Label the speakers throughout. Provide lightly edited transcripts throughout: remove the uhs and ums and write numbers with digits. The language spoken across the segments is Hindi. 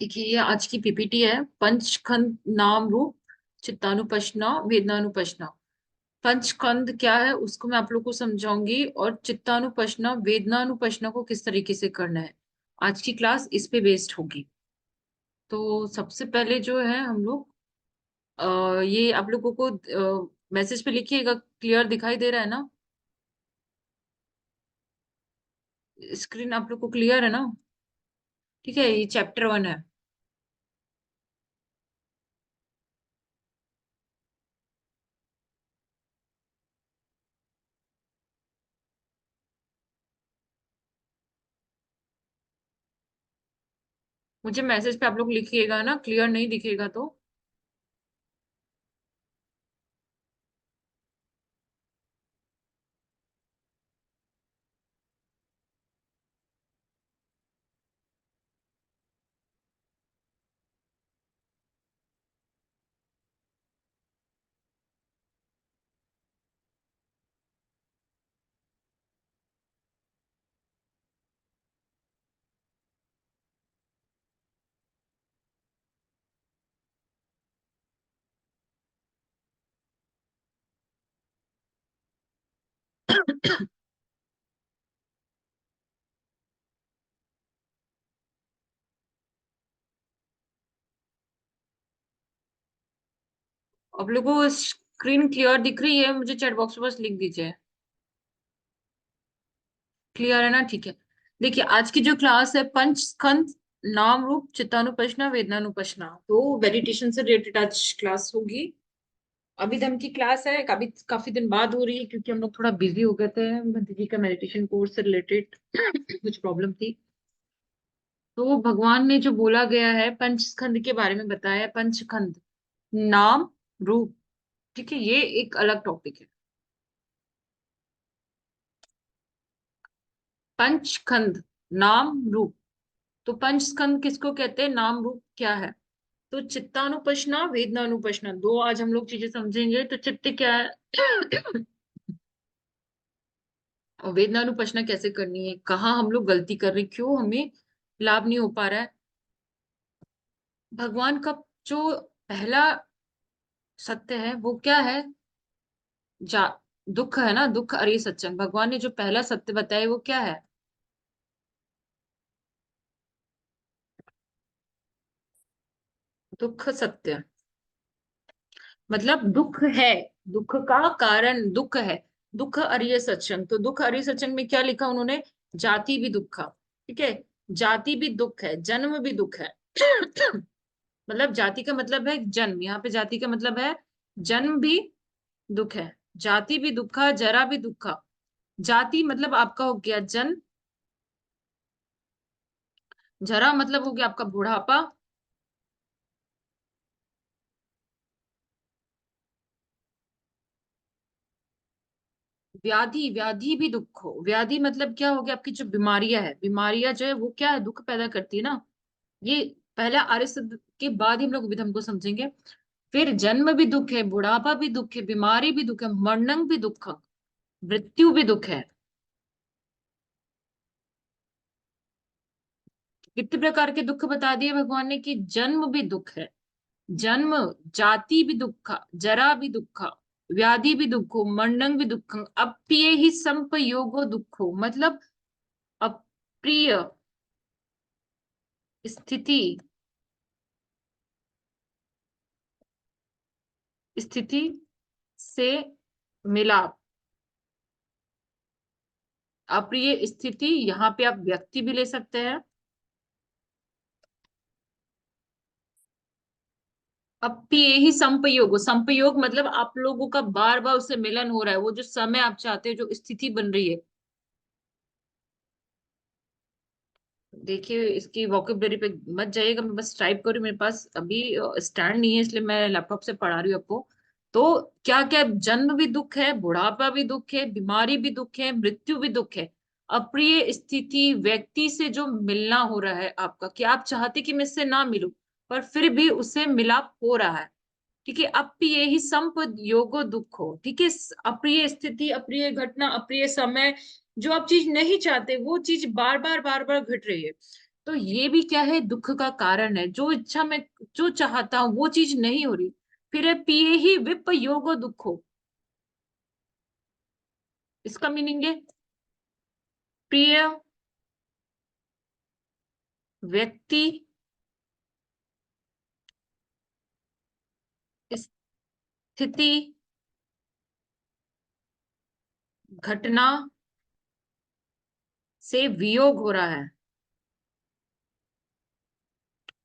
Speaker 1: देखिए, ये आज की पीपीटी है। पंचखंड नाम रूप चित्तानुपश्ना वेदनानुपश्ना। पंचखंड क्या है उसको मैं आप लोग को समझाऊंगी, और चित्तानुपश्ना वेदनानुपश्ना को किस तरीके से करना है। आज की क्लास इस पे बेस्ड होगी। तो सबसे पहले जो है हम लोग ये आप लोगों को मैसेज पे लिखिएगा। क्लियर दिखाई दे रहा है ना? स्क्रीन आप लोग को क्लियर है ना? ठीक है, ये चैप्टर 1 है। मुझे मैसेज पे आप लोग लिखिएगा ना, क्लियर नहीं दिखेगा तो। आप लोगों को स्क्रीन क्लियर दिख रही है? मुझे चैट बॉक्स में बस लिख दीजिए। क्लियर है ना? ठीक है। देखिए, आज की जो क्लास है पंचस्कंद नाम रूप चित्तानुपश्ना वेदनानुपश्ना, तो मेडिटेशन से रिलेटेड आज क्लास होगी। अभी दम की क्लास है, काफी काफी दिन बाद हो रही है क्योंकि हम लोग थोड़ा बिजी हो गए थे। भंती जी का मेडिटेशन कोर्स से रिलेटेड कुछ प्रॉब्लम थी। तो भगवान ने जो बोला गया है पंचस्कंद के बारे में बताया है। पंचस्कंद नाम रूप, ठीक है, ये एक अलग टॉपिक है। पंचस्कंद नाम रूप। तो पंचस्कंद किसको कहते हैं, नाम रूप क्या है? तो चित्तानुपश्ना वेदनानुपश्ना, दो आज हम लोग चीजें समझेंगे। तो चित्त क्या है और वेदनानुपश्ना कैसे करनी है, कहाँ हम लोग गलती कर रहे हैं, क्यों हमें लाभ नहीं हो पा रहा है। भगवान का जो पहला सत्य है वो क्या है? जा दुख है ना, दुख अरिय सत्संग। भगवान ने जो पहला सत्य बताया वो क्या है? दुख सत्य मतलब दुख है, दुख का कारण दुख है। दुख अरिय सत्संग, तो दुख अरिय सत्संग में क्या लिखा उन्होंने? जाति भी दुख, ठीक है। जाति भी दुख है, जन्म भी दुख है। मतलब जाति का मतलब है जन्म, यहाँ पे जाति का मतलब है जन्म भी दुख है। जाति भी दुखा, जरा भी दुखा। जाति मतलब आपका हो गया जन्म, जरा मतलब हो गया आपका बुढ़ापा, व्याधि, व्याधि भी दुख हो। व्याधि मतलब क्या हो गया? आपकी जो बीमारियां है, बीमारियां जो है वो क्या है, दुख पैदा करती है ना। ये पहला आर्य सत्य के बाद ही हम लोग विधम को समझेंगे। फिर जन्म भी दुख है, बुढ़ापा भी दुख है, बीमारी भी दुख है, मरणं भी दुख, मृत्यु भी दुख है। कितने प्रकार के दुख बता दिए भगवान ने कि जन्म भी दुख है। जन्म, जाति भी दुख, जरा भी दुख, व्याधि भी दुखो, मरणं भी दुख, अप्रिय ही संपयोगो दुखो, मतलब अप्रिय स्थिति, स्थिति से मिलाप। अप्रिय स्थिति, यहाँ पे आप व्यक्ति भी ले सकते हैं। अप्रिय ही संपयोग, संपयोग मतलब आप लोगों का बार बार उससे मिलन हो रहा है, वो जो समय आप चाहते हो, जो स्थिति बन रही है। देखिए, इसकी वोकेबलरी पे मत जाइएगा, मैं बस टाइप करूँ, मेरे पास अभी स्टैंड नहीं है इसलिए मैं लैपटॉप से पढ़ा रही हूँ आपको। तो क्या क्या, जन्म भी दुख है, बुढ़ापा भी दुख है, बीमारी भी दुख है, मृत्यु भी दुख है। अप्रिय स्थिति, व्यक्ति से जो मिलना हो रहा है आपका, कि आप चाहते कि मैं इससे ना मिलूं पर फिर भी उससे मिलाप हो रहा है। ठीक है, अप्रिय ही संप योगो दुखो, ठीक है, अप्रिय स्थिति, अप्रिय घटना, अप्रिय समय, जो आप चीज नहीं चाहते वो चीज बार बार घट रही है, तो ये भी क्या है, दुख का कारण है। जो इच्छा में जो चाहता हूं वो चीज नहीं हो रही, फिर है पिए ही विप योगो दुखो। इसका मीनिंग है प्रिय व्यक्ति, स्थिति, घटना से वियोग हो रहा है।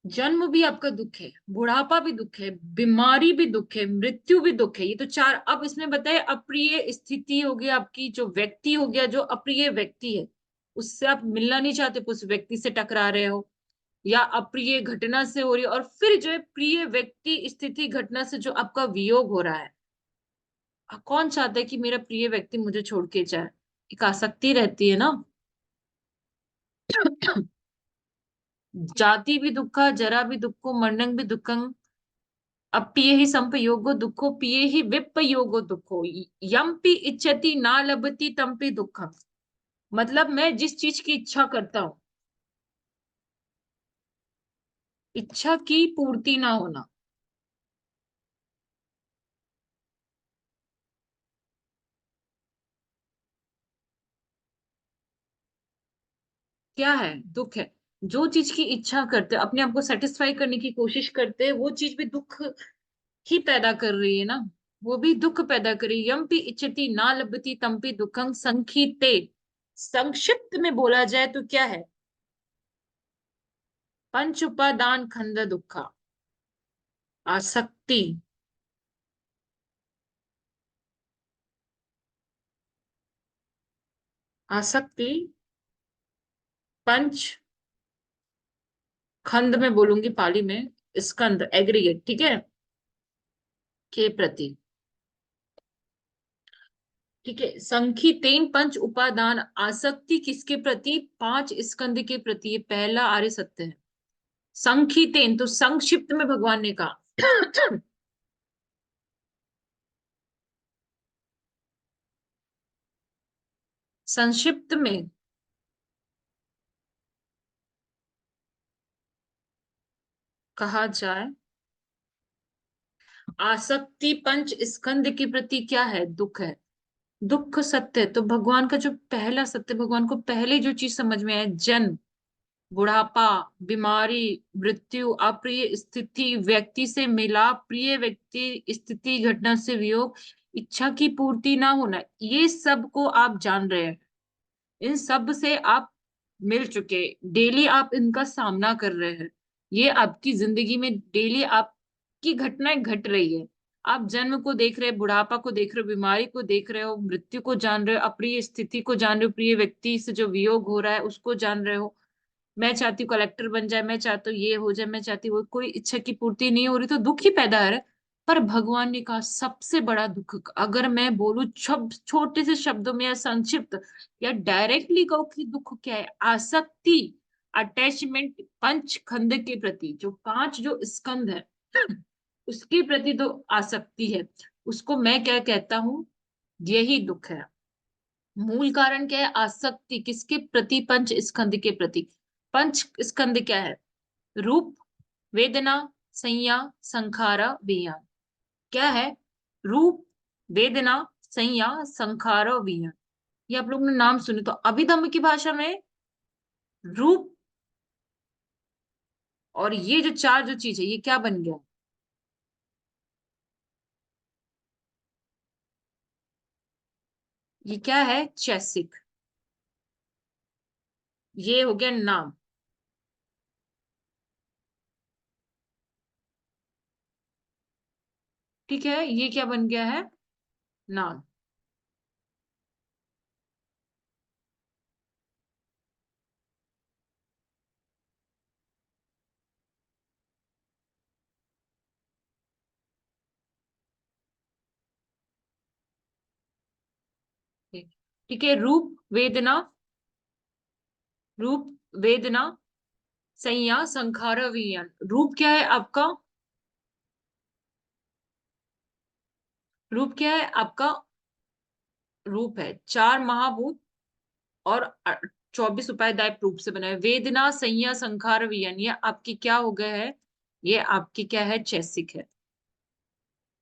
Speaker 1: जन्म भी आपका दुख है, बुढ़ापा भी दुख है, बीमारी भी दुख है, मृत्यु भी दुख है। ये तो चार। अब इसमें बताए अप्रिय स्थिति हो गया आपकी, जो व्यक्ति हो गया, जो अप्रिय व्यक्ति है उससे आप मिलना नहीं चाहते, उस व्यक्ति से टकरा रहे हो, या अप्रिय घटना से हो रही है, और फिर जो है प्रिय व्यक्ति, स्थिति, घटना से जो आपका वियोग हो रहा है। कौन चाहता है कि मेरा प्रिय व्यक्ति मुझे छोड़ के जाए? एक आसक्ति रहती है ना। जाति भी दुखा, जरा भी दुखो, मरणं भी दुखं, अप्पिय ही संपयोगो दुखो, पिए ही विपयोगो दुखो, यम्पि इच्छति ना लभति तम्पि दुखम। मतलब मैं जिस चीज की इच्छा करता हूँ, इच्छा की पूर्ति ना होना क्या है? दुख है। जो चीज की इच्छा करते हैं, अपने आप को सेटिस्फाई करने की कोशिश करते हैं, वो चीज भी दुख ही पैदा कर रही है ना, वो भी दुख पैदा कर रही है। यम्पि इच्छति ना लभति तम्पि दुखं संखिते। संक्षिप्त में बोला जाए तो क्या है? पंच उपादान खंड दुखा, आसक्ति, आसक्ति, पंच खंड में बोलूंगी पाली में, स्कंद एग्रीगेट, ठीक है, के प्रति, ठीक है, संखी तेन पंच उपादान आसक्ति किसके प्रति? पांच स्कंद के प्रति। ये पहला आर्य सत्य है। संखी तेन, तो संक्षिप्त में भगवान ने कहा संक्षिप्त में कहा जाए, आसक्ति पंच स्कंद के प्रति क्या है? दुख है। दुख सत्य है, तो भगवान का जो पहला सत्य, भगवान को पहले जो चीज समझ में आया, जन्म, बुढ़ापा, बीमारी, मृत्यु, अप्रिय स्थिति, व्यक्ति से मिलाप, प्रिय व्यक्ति, स्थिति, घटना से वियोग, इच्छा की पूर्ति ना होना, ये सब को आप जान रहे हैं। इन सब से आप मिल चुके, डेली आप इनका सामना कर रहे हैं। ये आपकी जिंदगी में डेली आपकी घटनाएं घट रही है। आप जन्म को देख रहे हो, बुढ़ापा को देख रहे हो, बीमारी को देख रहे हो, मृत्यु को जान रहे हो, अप्रिय स्थिति को जान रहे हो, प्रिय व्यक्ति से जो वियोग हो रहा है उसको जान रहे हो। मैं चाहती हूँ कलेक्टर बन जाए, मैं चाहती हूँ ये हो जाए, मैं चाहती हूँ वो, कोई इच्छा की पूर्ति नहीं हो रही, तो दुख ही पैदा हो रहा है। पर भगवान ने कहा सबसे बड़ा दुख, अगर मैं बोलूं छोटे से शब्दों में या संक्षिप्त या डायरेक्टली कहूँ कि दुख क्या है, आसक्ति, अटैचमेंट, पंच खंड के प्रति, जो पांच जो स्कंद है उसके प्रति तो आसक्ति है, उसको मैं क्या कहता हूँ, यही दुख है। मूल कारण क्या है? आसक्ति किसके प्रति? पंच स्कंद के प्रति। पंच स्कंद क्या है? रूप, वेदना, संज्ञा, संखारा, विज्ञान। क्या है? रूप, वेदना, संज्ञा, संखारा, विज्ञान। ये आप लोग ने नाम सुने तो अभिधम्म की भाषा में रूप और ये जो चार जो चीज है ये क्या बन गया? ये क्या है? चैसिक। ये हो गया नाम। ठीक है, ये क्या बन गया है? नाम। ठीक है, रूप, वेदना, रूप, वेदना, संज्ञा, संखारा, विज्ञान। रूप क्या है आपका? रूप क्या है आपका? रूप है 4 महाभूत और 24 उपायदायक रूप से बना है। वेदना संज्ञा संखार वियन, ये आपकी क्या हो गए है? ये आपकी क्या है? चैसिक है।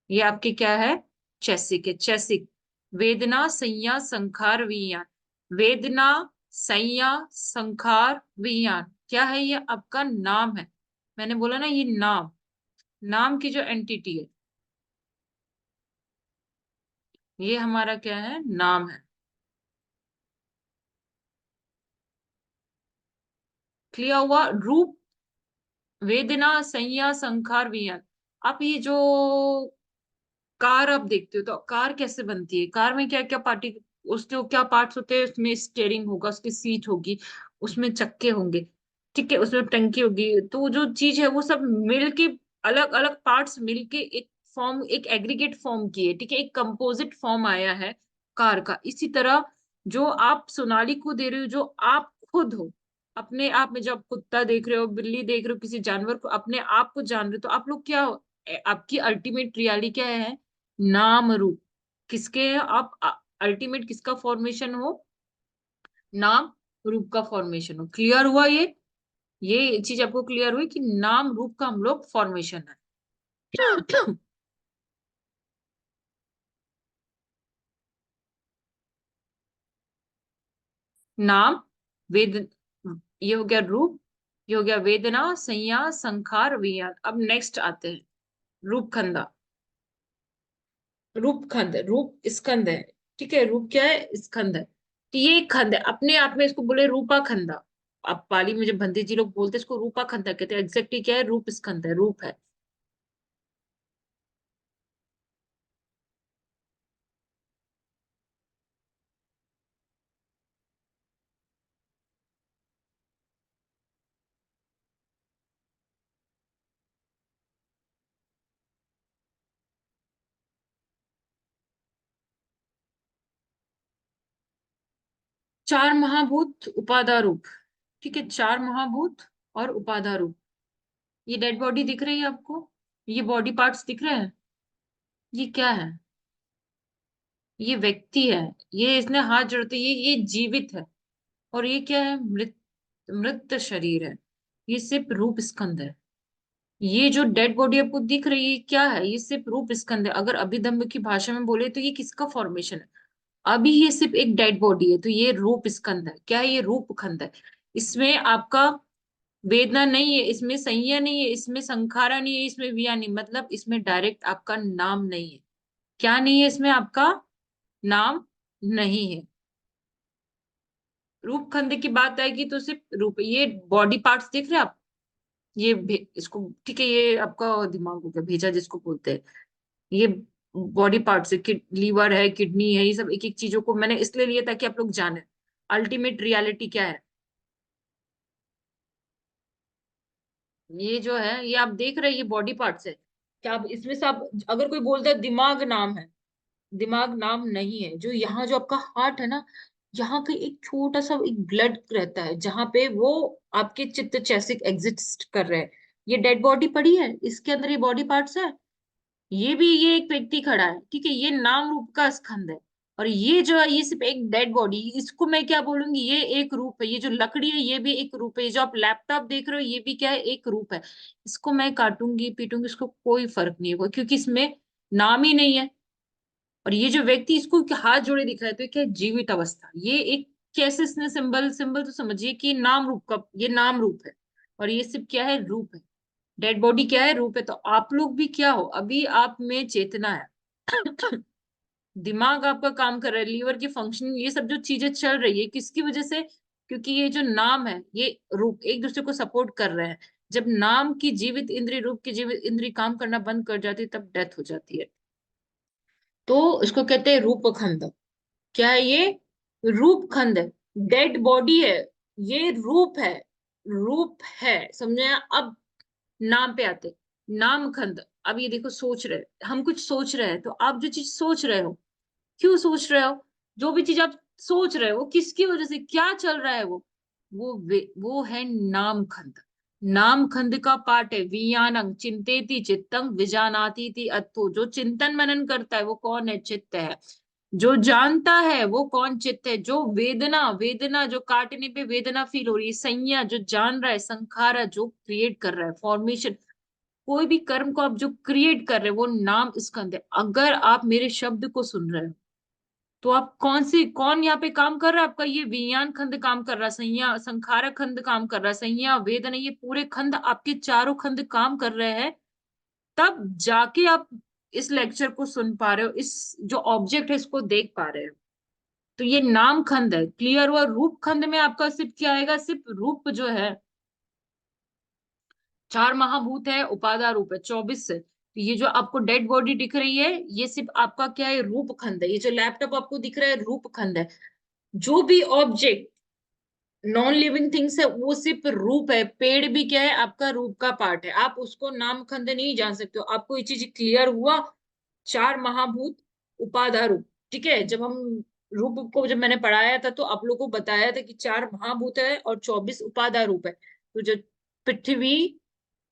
Speaker 1: ये आपकी क्या है? चैसिक है, चैसिक। वेदना संज्ञा संखार विज्ञान, वेदना संज्ञा संखार विज्ञान क्या है? ये आपका नाम है। मैंने बोला ना, ये नाम, नाम की जो एंटिटी है, ये हमारा क्या है? नाम है। क्लियर हुआ? रूप, वेदना संज्ञा संखार विज्ञान। आप ये जो कार आप देखते हो, तो कार कैसे बनती है? कार में क्या क्या पार्टी, उसके क्या पार्ट्स होते हैं? उसमें स्टेयरिंग होगा, उसकी सीट होगी, उसमें चक्के होंगे, ठीक है, उसमें टंकी होगी। तो जो चीज है वो सब मिलके, अलग अलग पार्ट्स मिलके एक फॉर्म, एक एग्रीगेट फॉर्म की है, ठीक है, एक कंपोजिट फॉर्म आया है कार का। इसी तरह जो आप सोनाली को दे रहे हो, जो आप खुद हो अपने आप में, जब आप कुत्ता देख रहे हो, बिल्ली देख रहे हो, किसी जानवर को, अपने आप को जान रहे हो, तो आप लोग क्या हो? आपकी अल्टीमेट रियलिटी क्या है? नाम रूप। किसके हैं आप? अल्टीमेट किसका फॉर्मेशन हो? नाम रूप का फॉर्मेशन हो। क्लियर हुआ ये चीज आपको क्लियर हुई कि नाम रूप का हम लोग फॉर्मेशन है। नाम, वेद, ये हो गया रूप, ये हो गया वेदना संज्ञा संखार विज्ञान। अब नेक्स्ट आते हैं रूप खंदा। रूप खंड, रूप स्कंद है, ठीक है, रूप क्या है? स्कंद है। तो ये एक खंड है अपने आप में, इसको बोले रूपा खंदा। अब पाली में जब भंते जी लोग बोलते हैं, इसको रूपा खंदा कहते हैं। एग्जैक्टली क्या है? रूप स्कंद है, रूप है। चार महाभूत उपादार रूप, ठीक है, 4 महाभूत और उपादार रूप। ये डेड बॉडी दिख रही है आपको? ये बॉडी पार्ट्स दिख रहे हैं? ये क्या है? ये व्यक्ति है। ये इसने हाथ जोड़ते, ये जीवित है। और ये क्या है? मृत, मृत शरीर है। ये सिर्फ रूप स्कंद है। ये जो डेड बॉडी आपको दिख रही है, क्या है? ये सिर्फ रूप स्कंद है। अगर अभिधम्म की भाषा में बोले तो ये किसका फॉर्मेशन है? अभी ये सिर्फ एक डेड बॉडी है, तो ये रूप स्कंद है। क्या है? ये रूप खंड है। इसमें आपका वेदना नहीं है, इसमें संज्ञा नहीं है, इसमें संखारा नहीं है, इसमें विया नहीं, मतलब इसमें डायरेक्ट आपका नाम नहीं है। क्या नहीं है इसमें? आपका नाम नहीं है। रूप खंड की बात आएगी तो सिर्फ रूप, ये बॉडी पार्ट्स देख रहे हैं आप? ये इसको, ठीक है, ये आपका दिमाग हो गया, भेजा जिसको बोलते हैं। ये बॉडी पार्ट्स है, लीवर है, किडनी है, ये सब एक एक चीजों को मैंने इसलिए लिया ताकि आप लोग जाने अल्टीमेट रियलिटी क्या है। ये जो है, ये आप देख रहे हैं, ये बॉडी पार्ट्स है। क्या आप इसमें से आप, अगर कोई बोलता है दिमाग नाम है, दिमाग नाम नहीं है। जो यहाँ जो आपका हार्ट है ना, यहाँ का एक छोटा सा एक ब्लड रहता है, जहां पे वो आपके चित्त चैसिक एग्जिस्ट कर रहे हैं। ये डेड बॉडी पड़ी है, इसके अंदर ये बॉडी पार्ट्स है। ये भी, ये एक व्यक्ति खड़ा है, ठीक है, ये नाम रूप का स्कंद है। और ये जो है, ये सिर्फ एक डेड बॉडी, इसको मैं क्या बोलूंगी? ये एक रूप है। ये जो लकड़ी है, ये भी एक रूप है। ये जो आप लैपटॉप देख रहे हो, ये भी क्या है? एक रूप है। इसको मैं काटूंगी पीटूंगी, इसको कोई फर्क नहीं होगा, क्योंकि इसमें नाम ही नहीं है। और ये जो व्यक्ति इसको हाथ जोड़े दिख रहा है, तो ये क्या है? जीवित अवस्था। ये एक कैसे इसने सिंबल, सिंबल तो समझिए कि नाम रूप का, ये नाम रूप है। और ये सिर्फ क्या है? रूप है। डेड बॉडी क्या है? रूप है। तो आप लोग भी क्या हो? अभी आप में चेतना है। दिमाग आपका काम कर रहा है, लीवर की फंक्शनिंग, ये सब जो चीजें चल रही है, किसकी वजह से? क्योंकि ये जो नाम है, ये रूप एक दूसरे को सपोर्ट कर रहे हैं। जब नाम की जीवित इंद्रिय, रूप की जीवित इंद्रिय काम करना बंद कर जाती है, तब डेथ हो जाती है। तो इसको कहते हैं रूप खंड। क्या है ये? रूप खंड है। डेड बॉडी है, ये रूप है। रूप है, समझे? अब नाम पे आते, नाम खंड। अब ये देखो, सोच रहे, हम कुछ सोच रहे हैं, तो आप जो चीज सोच रहे हो, क्यों सोच रहे हो? जो भी चीज आप सोच रहे हो, वो किसकी वजह से, क्या चल रहा है? वो है नाम खंड। नाम खंड का पाठ है। वियानंग चिंतेति चित्तंग विजानाति ति अत्थो। जो चिंतन मनन करता है वो कौन है? चित्त है। जो जानता है वो कौन? चित्त है। जो वेदना, वेदना जो काटने पे वेदना फील हो रही है, संज्ञा जो जान रहा है, संखारा जो क्रिएट कर रहा है, फॉर्मेशन, कोई भी कर्म को आप जो क्रिएट कर रहे हो वो नाम स्कंद है। अगर आप मेरे शब्द को सुन रहे हो तो आप कौन यहाँ पे काम कर रहा है? आपका ये विज्ञान खंड काम कर रहा है, संज्ञा संखारक खंड काम कर रहा है, संज्ञा वेदना, ये पूरे खंड, आपके चारों खंड काम कर रहे हैं। तब जाके आप इस लेक्चर को सुन पा रहे हो, इस जो ऑब्जेक्ट है इसको देख पा रहे हो। तो ये नाम खंड है। क्लियर हुआ? रूप खंड में आपका सिर्फ क्या आएगा? सिर्फ रूप जो है, चार महाभूत है, उपादान रूप है 24 से। तो ये जो आपको डेड बॉडी दिख रही है ये सिर्फ आपका क्या है? रूप खंड है। ये जो लैपटॉप आपको दिख रहा है रूप खंड है। जो भी ऑब्जेक्ट नॉन लिविंग थिंग्स है वो सिर्फ रूप है। पेड़ भी क्या है? आपका रूप का पार्ट है। आप उसको नाम खंड नहीं जान सकते हो। आपको ये चीज क्लियर हुआ? चार महाभूत, उपादान रूप। ठीक है, जब हम रूप को जब मैंने पढ़ाया था तो आप लोगों को बताया था कि चार महाभूत है और 24 उपादान रूप है। तो जो पृथ्वी,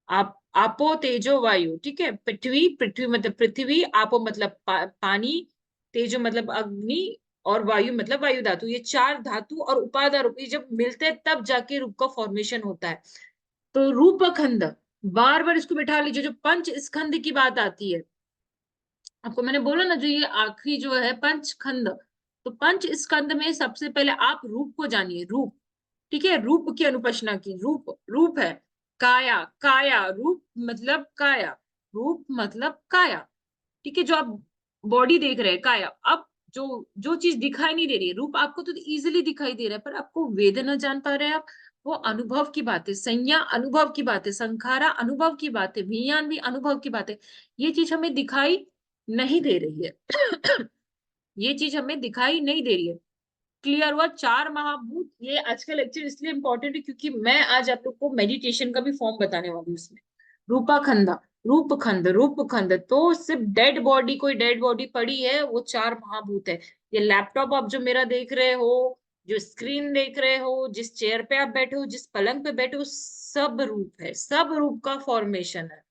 Speaker 1: आप आपो तेजो वायु, ठीक है, पृथ्वी, पृथ्वी मतलब पृथ्वी, आपो मतलब पानी, तेजो मतलब अग्नि, और वायु मतलब वायु धातु। ये चार धातु और उपादान रूप ये जब मिलते हैं तब जाके रूप का फॉर्मेशन होता है। तो रूप खंड, बार बार इसको बिठा लीजिए। जो पंच स्कंद की बात आती है, आपको मैंने बोला ना, जो ये आखिरी जो है पंच खंड, तो पंच स्कंद में सबसे पहले आप रूप को जानिए। रूप, ठीक है, रूप की अनुपश्ना की। रूप, रूप है काया, काया रूप मतलब काया, रूप मतलब काया। ठीक है, जो आप बॉडी देख रहे हैं काया। अब जो जो चीज दिखाई नहीं दे रही है, रूप आपको तो इजीली दिखाई दे रहा है पर आपको वेदना जान पा रहे हैं आप, वो अनुभव की बात है। संज्ञा अनुभव की बात है, संखारा अनुभव की बात है, विज्ञान भी अनुभव की बात है। ये चीज हमें दिखाई नहीं दे रही है। ये चीज हमें दिखाई नहीं दे रही है। क्लियर हुआ? चार महाभूत। ये आज का लेक्चर इसलिए इंपॉर्टेंट है क्योंकि मैं आज आप लोग को मेडिटेशन का भी फॉर्म बताने वाली हूँ इसमें। रूपा खंडा, रूप खंड, रूप खंड। तो सिर्फ डेड बॉडी, कोई डेड बॉडी पड़ी है वो चार महाभूत है। ये लैपटॉप आप जो मेरा देख रहे हो, जो स्क्रीन देख रहे हो, जिस चेयर पे आप बैठे हो, जिस पलंग पे बैठे हो, सब रूप है, सब रूप का फॉर्मेशन है।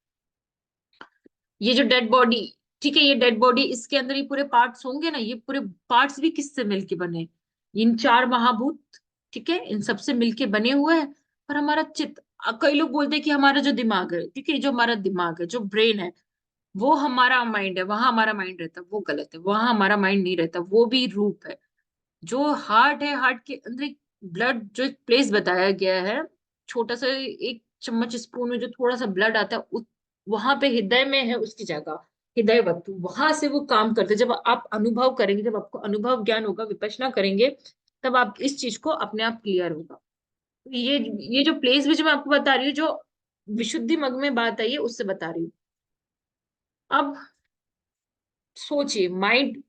Speaker 1: ये जो डेड बॉडी, ठीक है, ये डेड बॉडी, इसके अंदर ये पूरे पार्ट्स होंगे ना, ये पूरे पार्ट्स भी किससे मिलके बने? इन चार महाभूत, ठीक है, इन सबसे मिलके बने हुए हैं। पर हमारा चित्त, कई लोग बोलते हैं कि हमारा जो दिमाग है, ठीक है, जो हमारा दिमाग है, जो ब्रेन है, वो हमारा माइंड है, वहां हमारा माइंड रहता है, वो गलत है। वहां हमारा माइंड नहीं रहता, वो भी रूप है। जो हार्ट है, हार्ट के अंदर एक ब्लड जो एक प्लेस बताया गया है, छोटा सा एक चम्मच स्पून में जो थोड़ा सा ब्लड आता है, वहां पे हृदय में है उसकी जगह, हृदय वस्तु, वहां से वो काम करते हैं। जब आप अनुभव करेंगे, जब आपको अनुभव ज्ञान होगा, विपश्यना करेंगे, तब आप इस चीज को अपने आप क्लियर होगा। तो ये जो प्लेस भी जो मैं आपको बता रही हूँ, जो विशुद्धि मग में बात आई है उससे बता रही हूँ। अब सोचिए, माइंड,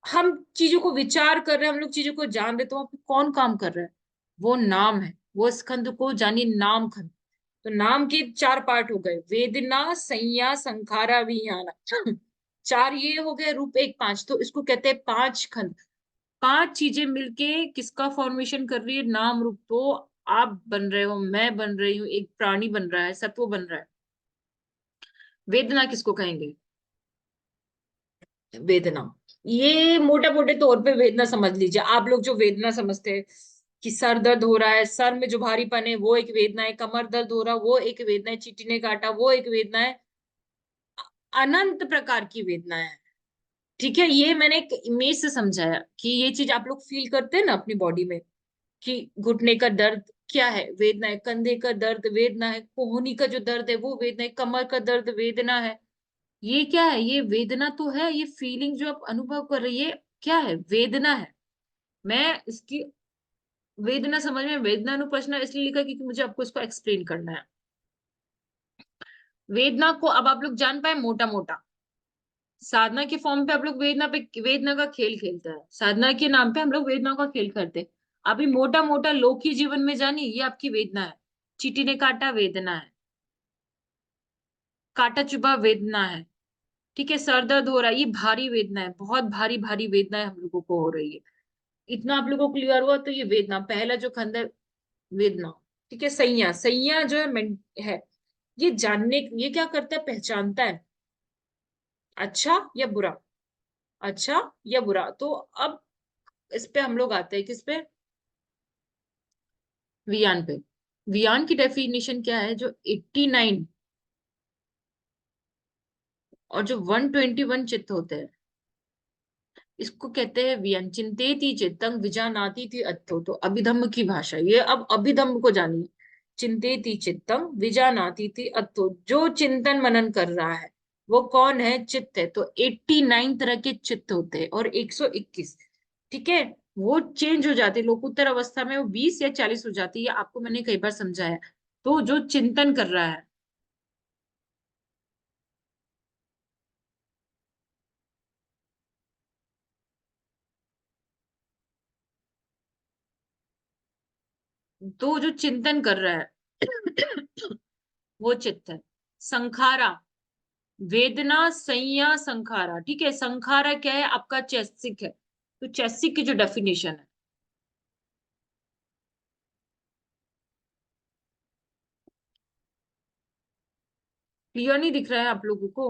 Speaker 1: हम चीजों को विचार कर रहे हैं, हम लोग चीजों को जान रहे, तो वहां पे कौन काम कर रहा है? वो नाम है। वो स्कंद को जानिए, नाम खंड। तो नाम के चार पार्ट हो गए, वेदना, संज्ञा, संखारा, विज्ञान। चार ये हो गए, रूप एक पांच, तो इसको कहते हैं पांच खंड। पांच चीजें मिलके किसका फॉर्मेशन कर रही है? नाम रूप। तो आप बन रहे हो, मैं बन रही हूँ, एक प्राणी बन रहा है, सत्व बन रहा है। वेदना किसको कहेंगे? वेदना, ये मोटे मोटे तौर पे वेदना समझ लीजिए। आप लोग जो वेदना समझते हैं कि सर दर्द हो रहा है, सर में जो भारीपन है वो एक वेदना है, कमर दर्द हो रहा है वो एक वेदना है, चींटी ने काटा वो एक वेदना है, अनंत प्रकार की वेदना है। ठीक है, ये मैंने एक इमेज से समझाया कि ये चीज आप लोग फील करते हैं ना अपनी बॉडी में, कि घुटने का दर्द क्या है? वेदना है। कंधे का दर्द वेदना है। कोहनी का जो दर्द है वो वेदना है। कमर का दर्द वेदना है। ये क्या है? ये वेदना तो है। ये फीलिंग जो आप अनुभव कर रही है क्या है? वेदना है। मैं इसकी वेदना समझ में, वेदना अनुपश्ना इसलिए लिखा क्योंकि मुझे आपको इसको एक्सप्लेन करना है। वेदना को अब आप लोग जान पाए मोटा मोटा। साधना के फॉर्म पे आप लोग वेदना पे, वेदना का खेल खेलते हैं। साधना के नाम पे हम लोग वेदना का खेल करते हैं। अभी मोटा मोटा लौकिक जीवन में जानिए, ये आपकी वेदना है। चींटी ने काटा, वेदना है। काटा चुभा, वेदना है। ठीक है, सर दर्द हो रहा है, ये भारी वेदना है, बहुत भारी भारी वेदना है हम लोगों को हो रही है। इतना आप लोगों को क्लियर हुआ? तो ये वेदना, पहला जो खंड है, वेदना। ठीक है, संज्ञा, संज्ञा जो है है, ये जानने, ये क्या करता है, पहचानता है अच्छा या बुरा, अच्छा या बुरा। तो अब इस पे हम लोग आते हैं, किस पे, वियान पे। वियान की डेफिनेशन क्या है, जो 89 और जो 121 चित्त होते हैं, इसको कहते हैं वियन। चिंतेति चित्तं विजानाति थी अत्थो, तो अभिधम्म की भाषा ये। अब अभिधम्म को जानिए। चिंतेति चित्तं विजानाति थी अत्थो, जो चिंतन मनन कर रहा है वो कौन है, चित्त है। तो 89 तरह के चित्त होते हैं और 121, ठीक है, वो चेंज हो जाते हैं। लोकोत्तर अवस्था में वो 20 या 40 हो जाती है, आपको मैंने कई बार समझाया। तो जो चिंतन कर रहा है, तो जो चिंतन कर रहा है वो चित्त है। संखारा, वेदना संज्ञा संखारा, ठीक है। संखारा क्या है, आपका चैसिक है। तो चैसिक की जो डेफिनेशन है, क्लियर नहीं दिख रहा है आप लोगों को?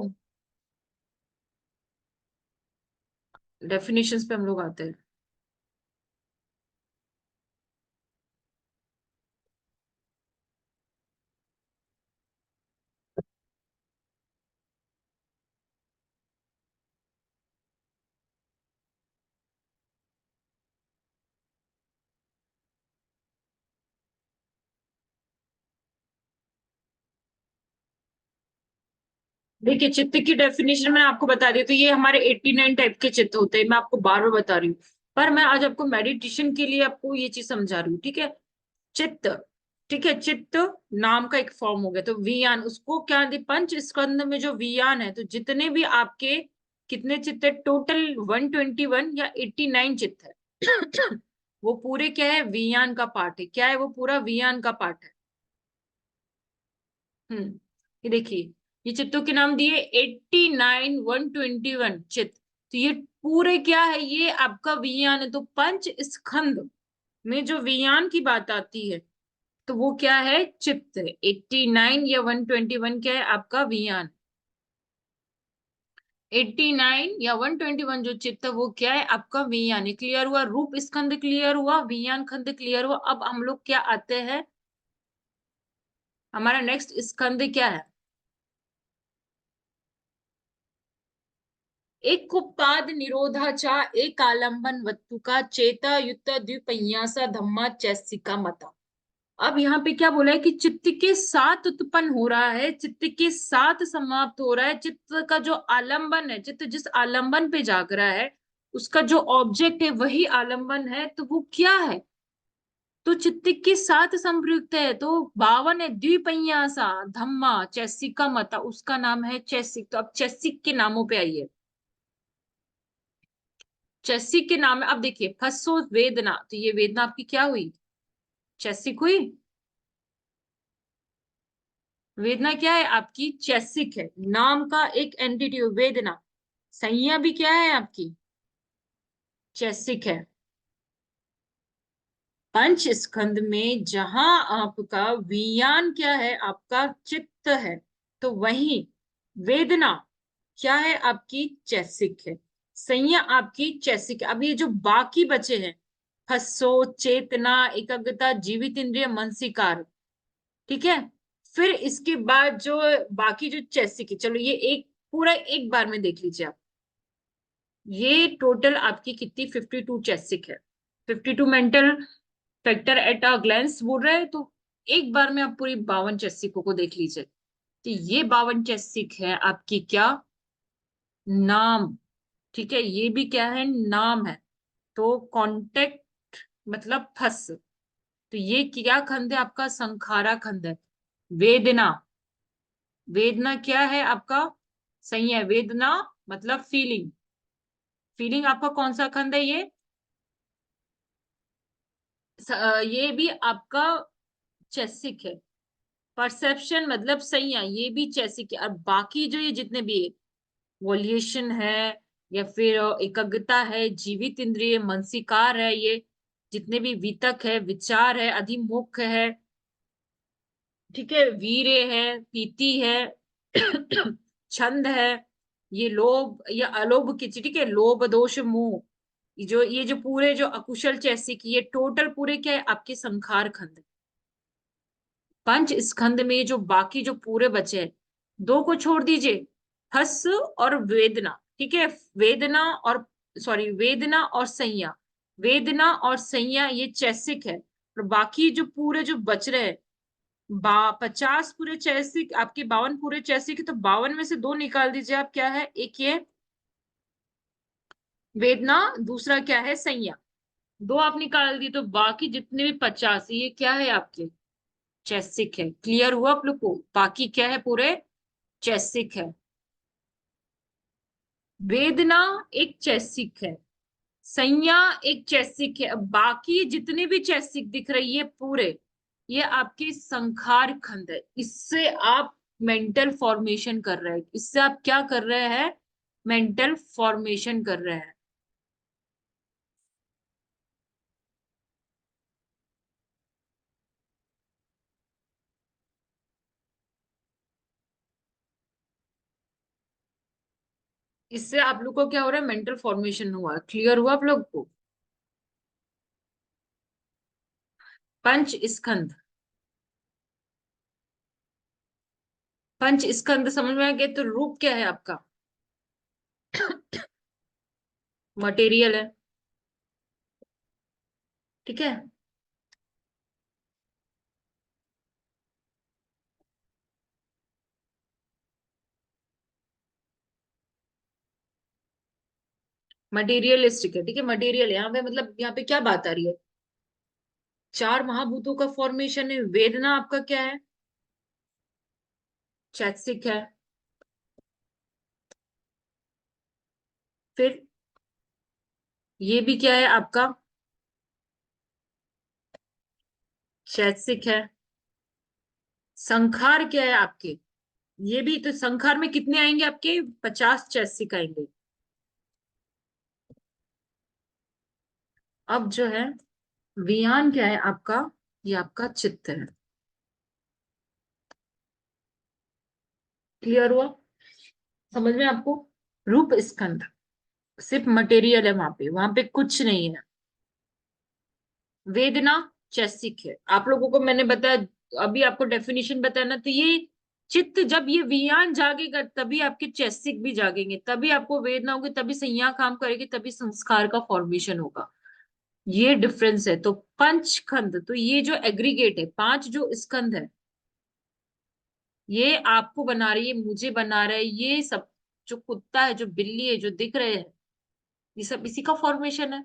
Speaker 1: डेफिनेशंस पे हम लोग आते हैं। देखिए, चित्त की डेफिनेशन मैंने आपको बता दी, तो ये हमारे 89 टाइप के चित्त होते हैं, मैं आपको बार बार बता रही हूँ। पर मैं आज आपको मेडिटेशन के लिए आपको ये चीज समझा रही हूँ, ठीक है। चित्त, ठीक है, चित्त नाम का एक फॉर्म हो गया। तो वियान, उसको क्या दे, पंच स्कंद में जो वियान है, तो जितने भी आपके कितने चित्त है टोटल, 121 या 89 चित्त है वो पूरे क्या है, वियान का पार्ट है। क्या है वो, पूरा वियान का पार्ट है। ये देखिए, ये चित्तों के नाम दिए 89 121 चित्त। तो ये पूरे क्या है, ये आपका वियान है। तो पंच स्कंद में जो वियान की बात आती है, तो वो क्या है, चित्त है। 89 या 121 क्या है, आपका वियान। 89 या 121 जो चित्त है वो क्या है, आपका वियान। क्लियर हुआ, रूप स्कंद क्लियर हुआ, वियान खंड क्लियर हुआ। अब हम लोग क्या आते हैं, हमारा नेक्स्ट स्कंद क्या है, एक कुपाद निरोधाचा एक आलंबन वत्तु का चेता युक्त द्विपय्यासा धम्मा चैसिका मता। अब यहाँ पे क्या बोला है कि चित्त के साथ उत्पन्न हो रहा है, चित्त के साथ समाप्त हो रहा है। चित्त का जो आलंबन है, चित्त जिस आलंबन पे जाग रहा है, उसका जो ऑब्जेक्ट है वही आलंबन है। तो वो क्या है, तो चित्त के साथ संप्रयुक्त है। तो 52 है, द्विपय्या सा धम्मा चैसिका मता, उसका नाम है चैसिक। तो अब चैसिक के नामों पे आइए। चैसिक के नाम है, अब देखिए, फसो वेदना, तो ये वेदना आपकी क्या हुई, चैसिक हुई। वेदना क्या है आपकी, चैसिक है। नाम का एक एंटिटी वेदना, संज्ञा भी क्या है आपकी, चैसिक है। पंच स्कंद में जहां आपका वियान क्या है, आपका चित्त है, तो वही वेदना क्या है, आपकी चैसिक है। संज्ञा आपकी चैसिक है। अब ये जो बाकी बचे हैं, हस्सो, चेतना, एकाग्रता, जीवित इंद्रिय, मनसिकार, ठीक है। फिर इसके बाद जो बाकी जो चैसिक है, चलो ये एक पूरा एक बार में देख लीजिए आप। ये टोटल आपकी कितनी, 52 चैसिक है। 52 mental factor at a glance बोल रहे हैं, तो एक बार में आप पूरी 52 चैसिकों को देख लीजिए। तो ये 52 चैसिक है आपकी क्या, नाम, ठीक है। ये भी क्या है, नाम है। तो कांटेक्ट मतलब फस, तो ये क्या खंड है आपका, संखारा खंड है। वेदना, वेदना क्या है आपका, सही है, वेदना मतलब फीलिंग। फीलिंग आपका कौन सा खंड है ये, ये भी आपका चैसिक है। परसेप्शन मतलब सही है, ये भी चैसिक है। और बाकी जो ये जितने भी वॉल्यूशन है, या फिर एकाग्रता है, जीवित इंद्रिय, मनसिकार है, ये जितने भी वितक है, विचार है, अधिमोक्ष है, ठीक है, वीर्य है, पीति है, छंद है, ये लोभ या अलोभ की, ठीक है, लोभ दोष मोह, ये जो पूरे जो अकुशल चैसिक, ये टोटल पूरे क्या है आपके संखार खंड। पंच स्कंद में जो बाकी जो पूरे बचे हैं, दो को छोड़ दीजिए, हस और वेदना, ठीक है, वेदना और सॉरी वेदना और संज्ञा, वेदना और संज्ञा ये चैसिक है, और बाकी जो पूरे जो बच रहे हैं, 50 पूरे चैसिक आपके, 52 पूरे चैसिक है, तो 52 में से दो निकाल दीजिए आप, क्या है, एक ये वेदना, दूसरा क्या है संज्ञा, दो आप निकाल दिए, तो बाकी जितने भी 50 ये क्या है आपके चैसिक है। क्लियर हुआ आप लोग को, बाकी क्या है पूरे चैसिक है। वेदना एक चैसिक है, संज्ञा एक चैसिक है, अब बाकी जितने भी चैसिक दिख रही है पूरे, ये आपके संखार खंड है। इससे आप मेंटल फॉर्मेशन कर रहे हैं, इससे आप क्या कर रहे हैं, मेंटल फॉर्मेशन कर रहे हैं। इससे आप लोग को क्या हो रहा है, मेंटल फॉर्मेशन हुआ। क्लियर हुआ आप लोग को। पंच स्कंद, पंच स्कंद समझ में आ गया, तो रूप क्या है आपका, मटेरियल है, ठीक है। मटेरियलिस्टिक है, ठीक है, मटेरियल यहाँ पे मतलब यहाँ पे क्या बात आ रही है, चार महाभूतों का फॉर्मेशन है। वेदना आपका क्या है, चैतसिक है, फिर ये भी क्या है आपका चैतसिक है। संखार क्या है आपके, ये भी तो संखार में कितने आएंगे आपके, 50 चैतसिक आएंगे। अब जो है वियान क्या है आपका, ये आपका चित्त है। क्लियर हुआ, समझ में आपको। रूप स्कंध सिर्फ मटेरियल है, वहां पे कुछ नहीं है। वेदना चैसिक है, आप लोगों को मैंने बताया, अभी आपको डेफिनेशन बताया ना, तो ये चित्त जब ये विज्ञान जागेगा तभी आपके चैसिक भी जागेंगे, तभी आपको वेदना होगी, तभी संज्ञा काम करेगी, तभी संस्कार का फॉर्मेशन होगा। ये डिफरेंस है। तो पंच खंड, तो ये जो एग्रीगेट है, पांच जो स्कंद है, ये आपको बना रही है, मुझे बना रहा है, ये सब जो कुत्ता है, जो बिल्ली है, जो दिख रहे हैं, ये सब इसी का फॉर्मेशन है।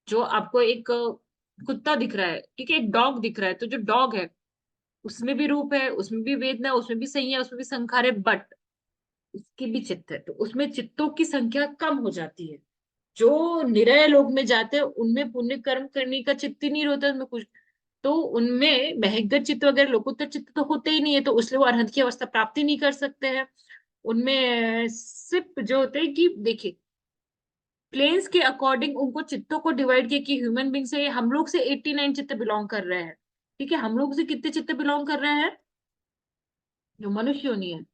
Speaker 1: जो आपको एक कुत्ता दिख रहा है, ठीक है, एक डॉग दिख रहा है, तो जो डॉग है उसमें भी रूप है, उसमें भी वेदना है, उसमें भी संज्ञा है, उसमें भी संखार है, बट उसकी भी चित्त है, तो उसमें चित्तों की संख्या कम हो जाती है। जो निरय लोक में जाते हैं उनमें पुण्य कर्म करने का चित्त ही नहीं होता, उनमें कुछ, तो उनमें महग्गत चित्त वगैरह लोकोत्तर चित्त तो होते ही नहीं है, तो इसलिए वो अरहत की अवस्था प्राप्ति नहीं कर सकते हैं। उनमें सिर्फ जो होते हैं कि देखिए, प्लेन्स के अकॉर्डिंग उनको चित्तों को डिवाइड किया कि ह्यूमन बींग से हम लोग से 89 चित्त बिलोंग कर रहे हैं, ठीक है, हम लोग से कितने चित्त बिलोंग कर रहे हैं, जो मनुष्य योनि है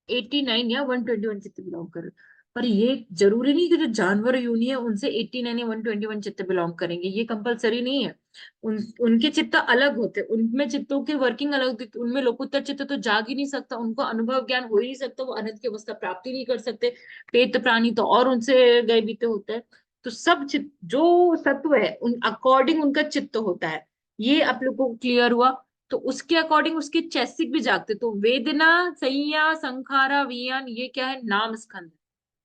Speaker 1: 89 या 121 चित्त बिलोंग कर रहे हैं। पर ये जरूरी नहीं कि जो जानवर योनि है उनसे 89 या 121 चित्त बिलोंग करेंगे, ये कंपलसरी नहीं है। उनके चित्त अलग होते, उनमें चित्तों की वर्किंग अलग होती, उनमें लोकोत्तर चित्त तो जाग ही नहीं सकता, उनको अनुभव ज्ञान हो ही नहीं सकता, वो अनंत की अवस्था प्राप्ति नहीं कर सकते। पेट प्राणी तो और उनसे गए बीते होते हैं। तो सब चित्त जो सत्व है उन अकॉर्डिंग उनका चित्त होता है। ये आप लोग को क्लियर हुआ। तो उसके अकॉर्डिंग उसके चैसिक भी जागते, तो वेदना संज्ञा संखारा वियान ये क्या है, नाम स्कंद,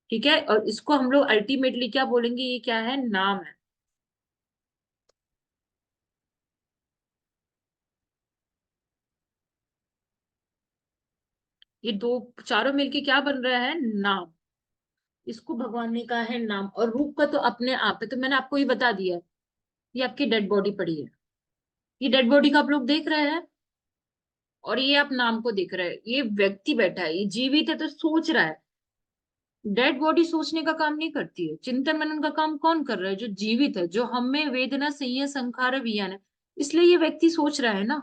Speaker 1: ठीक है, और इसको हम लोग अल्टीमेटली क्या बोलेंगे, ये क्या है, नाम है। ये दो चारों मिलके क्या बन रहा है, नाम। इसको भगवान ने कहा है नाम, और रूप का तो अपने आप है, तो मैंने आपको ये बता दिया है। ये आपकी डेड बॉडी पड़ी है, ये डेड बॉडी को आप लोग देख रहे हैं, और ये आप नाम को देख रहे हैं, ये व्यक्ति बैठा है, ये जीवित है तो सोच रहा है। डेड बॉडी सोचने का काम नहीं करती है, चिंतन मनन का काम कौन कर रहा है, जो जीवित है, जो हमें वेदना संयम संखार विज्ञान है, इसलिए ये व्यक्ति सोच रहा है ना।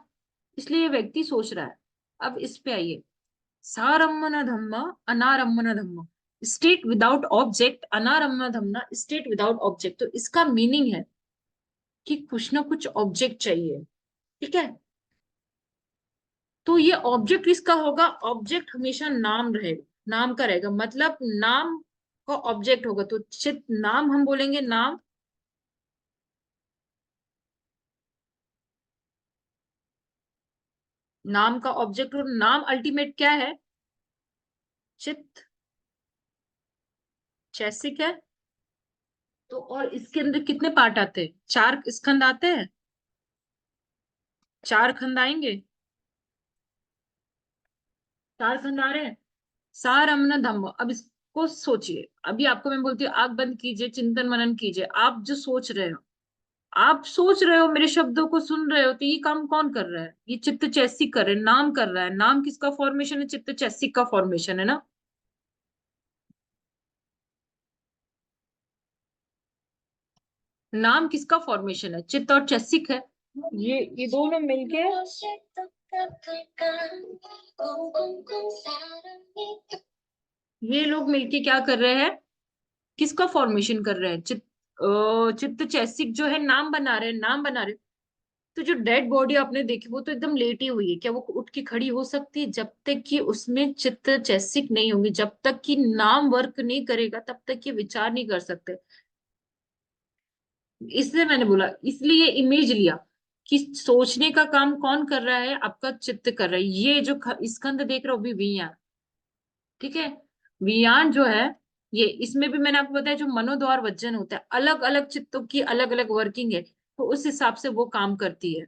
Speaker 1: इसलिए ये व्यक्ति सोच रहा है। अब इस पे आइए, सारम्मन धम्म अनारम्मन धम्म, स्टेट विदाउट ऑब्जेक्ट, अनारम्मन धम्म स्टेट विदाउट ऑब्जेक्ट। तो इसका मीनिंग है कि कुछ ना कुछ ऑब्जेक्ट चाहिए, ठीक है। तो ये ऑब्जेक्ट किसका होगा? ऑब्जेक्ट हमेशा नाम रहेगा, नाम का रहेगा, मतलब नाम का ऑब्जेक्ट होगा। तो चित नाम हम बोलेंगे, नाम, नाम का ऑब्जेक्ट, और नाम अल्टीमेट क्या है? चित चैसिक है। तो और इसके अंदर कितने पार्ट आते हैं? 4 स्कंद आते हैं, 4 खंड आएंगे, 4 खंड आ रहे हैं। सार अमन धम्म। अब इसको सोचिए, अभी आपको मैं बोलती हूँ आंख बंद कीजिए, चिंतन मनन कीजिए। आप जो सोच रहे हो, आप सोच रहे हो, मेरे शब्दों को सुन रहे हो, तो ये काम कौन कर रहा है? ये चित्त चैसिक कर रहे हैं, नाम कर रहा है। नाम किसका फॉर्मेशन है? चित्त चैसिक का फॉर्मेशन है ना। नाम किसका फॉर्मेशन है? चित्त और चैसिक है। ये दोनों मिलके, ये लोग मिलके क्या कर रहे हैं? किसका फॉर्मेशन कर रहे हैं? चित्त चैसिक जो है नाम बना रहे हैं, नाम बना रहे हैं। तो जो डेड बॉडी आपने देखी, वो तो एकदम लेटी हुई है, क्या वो उठ के खड़ी हो सकती है? जब तक कि उसमें चित्त चैसिक नहीं होंगे, जब तक कि नाम वर्क नहीं करेगा, तब तक ये विचार नहीं कर सकते। इसलिए मैंने बोला, इसलिए ये इमेज लिया कि सोचने का काम कौन कर रहा है? आपका चित्त कर रहा है। ये जो स्कंद देख रहे हो भी विज्ञान, ठीक है। विज्ञान जो है, ये इसमें भी मैंने आपको बताया, जो मनोद्वार वज्जन होता है, अलग अलग चित्तों की अलग अलग वर्किंग है, तो उस हिसाब से वो काम करती है।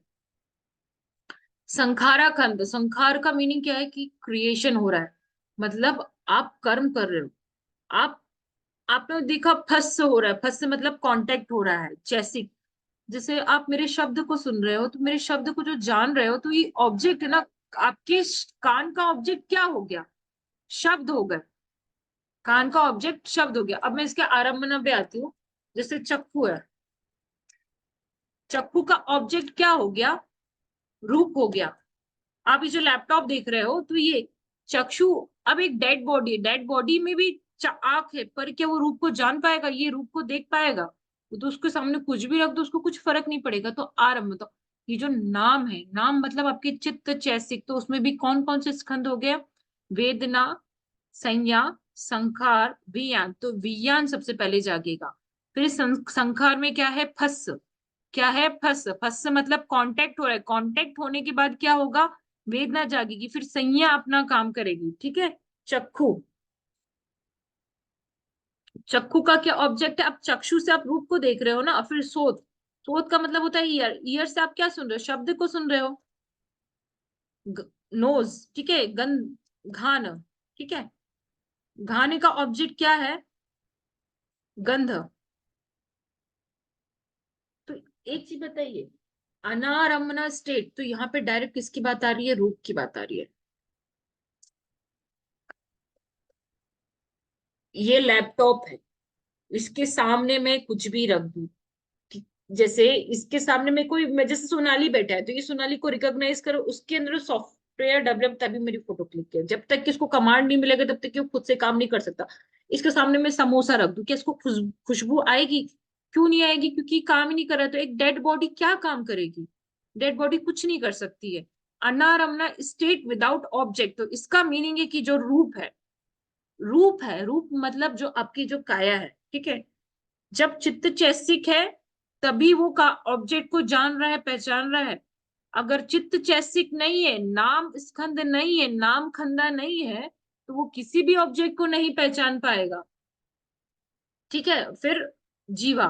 Speaker 1: संखारा खंड, संखार का मीनिंग क्या है? कि क्रिएशन हो रहा है, मतलब आप कर्म कर रहे हो। आप आपने देखा फस हो रहा है, फस से मतलब कांटेक्ट हो रहा है, जैसे जैसे आप मेरे शब्द को सुन रहे हो, तो मेरे शब्द को जो जान रहे हो, तो ये ऑब्जेक्ट है ना। आपके कान का ऑब्जेक्ट क्या हो गया? शब्द हो गए। कान का ऑब्जेक्ट शब्द हो गया। अब मैं इसके आरंभना पे आती हूँ। जैसे चक्कू है, चक्कू का ऑब्जेक्ट क्या हो गया? रूप हो गया। आप ये जो लैपटॉप देख रहे हो, तो ये चक्षु, अब एक डेड बॉडी है, डेड बॉडी में भी आंख है, पर क्या वो रूप को जान पाएगा? ये रूप को देख पाएगा? वो तो उसके सामने कुछ भी रख दो, उसको कुछ फर्क नहीं पड़ेगा। तो आरंभ, तो ये जो नाम है, नाम मतलब आपके चित्त चैसिक, तो उसमें भी कौन कौन से स्कंद हो गया? वेदना, संज्ञा, संखार, विज्ञान। तो विज्ञान सबसे पहले जागेगा। फिर संखार में क्या है? फस। क्या है? फस। फस से मतलब कांटेक्ट हो रहा है, कांटेक्ट होने के बाद क्या होगा? वेदना जागेगी, फिर संज्ञा अपना काम करेगी, ठीक है। चक्षु, चक्षु का क्या ऑब्जेक्ट है? अब चक्षु से आप रूप को देख रहे हो ना। फिर सोत, सोत का मतलब होता है ईयर, ईयर से आप क्या सुन रहे हो? शब्द को सुन रहे हो। नोज, ठीक है। गंध, घान, ठीक है। घाने का ऑब्जेक्ट क्या है? गंध। तो एक चीज बताइए, अनारमना स्टेट, तो यहाँ पे डायरेक्ट किसकी बात आ रही है? रूप की बात आ रही है। ये लैपटॉप है, इसके सामने मैं कुछ भी रख दूं, जैसे इसके सामने में कोई, मैं जैसे सोनाली बैठा है, तो ये सोनाली को रिकॉग्नाइज करो, उसके अंदर सॉफ्टवेयर डेवलप, तभी मेरी फोटो क्लिक किया। जब तक कि इसको कमांड नहीं मिलेगा, तब तक कि वो खुद से काम नहीं कर सकता। इसके सामने मैं समोसा रख दूं, क्या इसको खुशबू आएगी? क्यों नहीं आएगी? क्योंकि काम ही नहीं कर रहा है। तो एक डेड बॉडी क्या काम करेगी? डेड बॉडी कुछ नहीं कर सकती है। अनारमना स्टेट विदाउट ऑब्जेक्ट, तो इसका मीनिंग है कि जो रूप है, रूप है, रूप मतलब जो आपकी जो काया है, ठीक है। जब चित्त चैसिक है, तभी वो का ऑब्जेक्ट को जान रहा है, पहचान रहा है। अगर चित्त चैसिक नहीं है, नाम स्कंद नहीं है, नाम खंदा नहीं है, तो वो किसी भी ऑब्जेक्ट को नहीं पहचान पाएगा, ठीक है। फिर जीवा,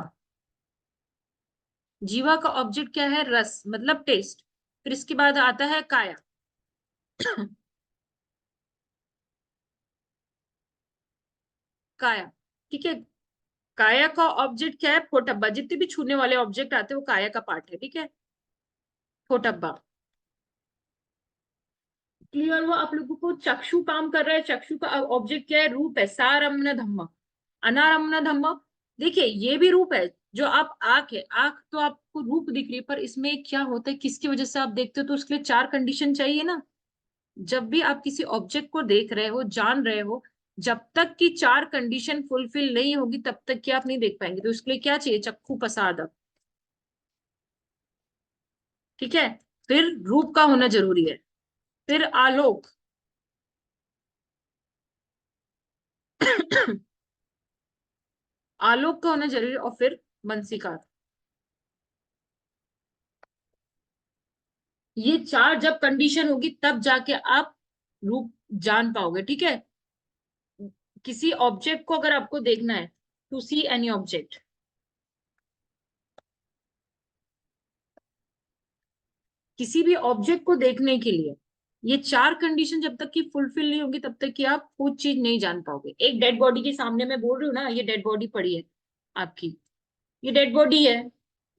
Speaker 1: जीवा का ऑब्जेक्ट क्या है? रस, मतलब टेस्ट। फिर इसके बाद आता है काया। काया, ठीक है। काया का ऑब्जेक्ट क्या है? फोटब्बा। जितने भी छूने वाले ऑब्जेक्ट आते हैं, वो काया का पार्ट है, ठीक है। फोटब्बा, क्लियर हुआ आप लोगों को? चक्षु काम कर रहा है, चक्षु का ऑब्जेक्ट क्या है? रूप है। सारमन धम्म, अनारमन धम्म, देखिए ये भी रूप है, जो आप आंख है, आंख तो आपको रूप दिख रही है, पर इसमें क्या होता है, किसकी वजह से आप देखते हो, तो उसके लिए चार कंडीशन चाहिए ना। जब भी आप किसी ऑब्जेक्ट को देख रहे हो, जान रहे हो, जब तक कि चार कंडीशन फुलफिल नहीं होगी तब तक कि आप नहीं देख पाएंगे। तो उसके लिए क्या चाहिए, चक्षु प्रसाद। ठीक है, फिर रूप का होना जरूरी है, फिर आलोक। आलोक का होना जरूरी है, और फिर मंसीकार। ये चार जब कंडीशन होगी तब जाके आप रूप जान पाओगे। ठीक है, किसी ऑब्जेक्ट को अगर आपको देखना है, टू सी एनी ऑब्जेक्ट, किसी भी ऑब्जेक्ट को देखने के लिए ये चार कंडीशन जब तक की फुलफिल नहीं होगी तब तक कि आप कुछ चीज नहीं जान पाओगे। एक डेड बॉडी के सामने मैं बोल रही हूँ ना, ये डेड बॉडी पड़ी है आपकी, ये डेड बॉडी है,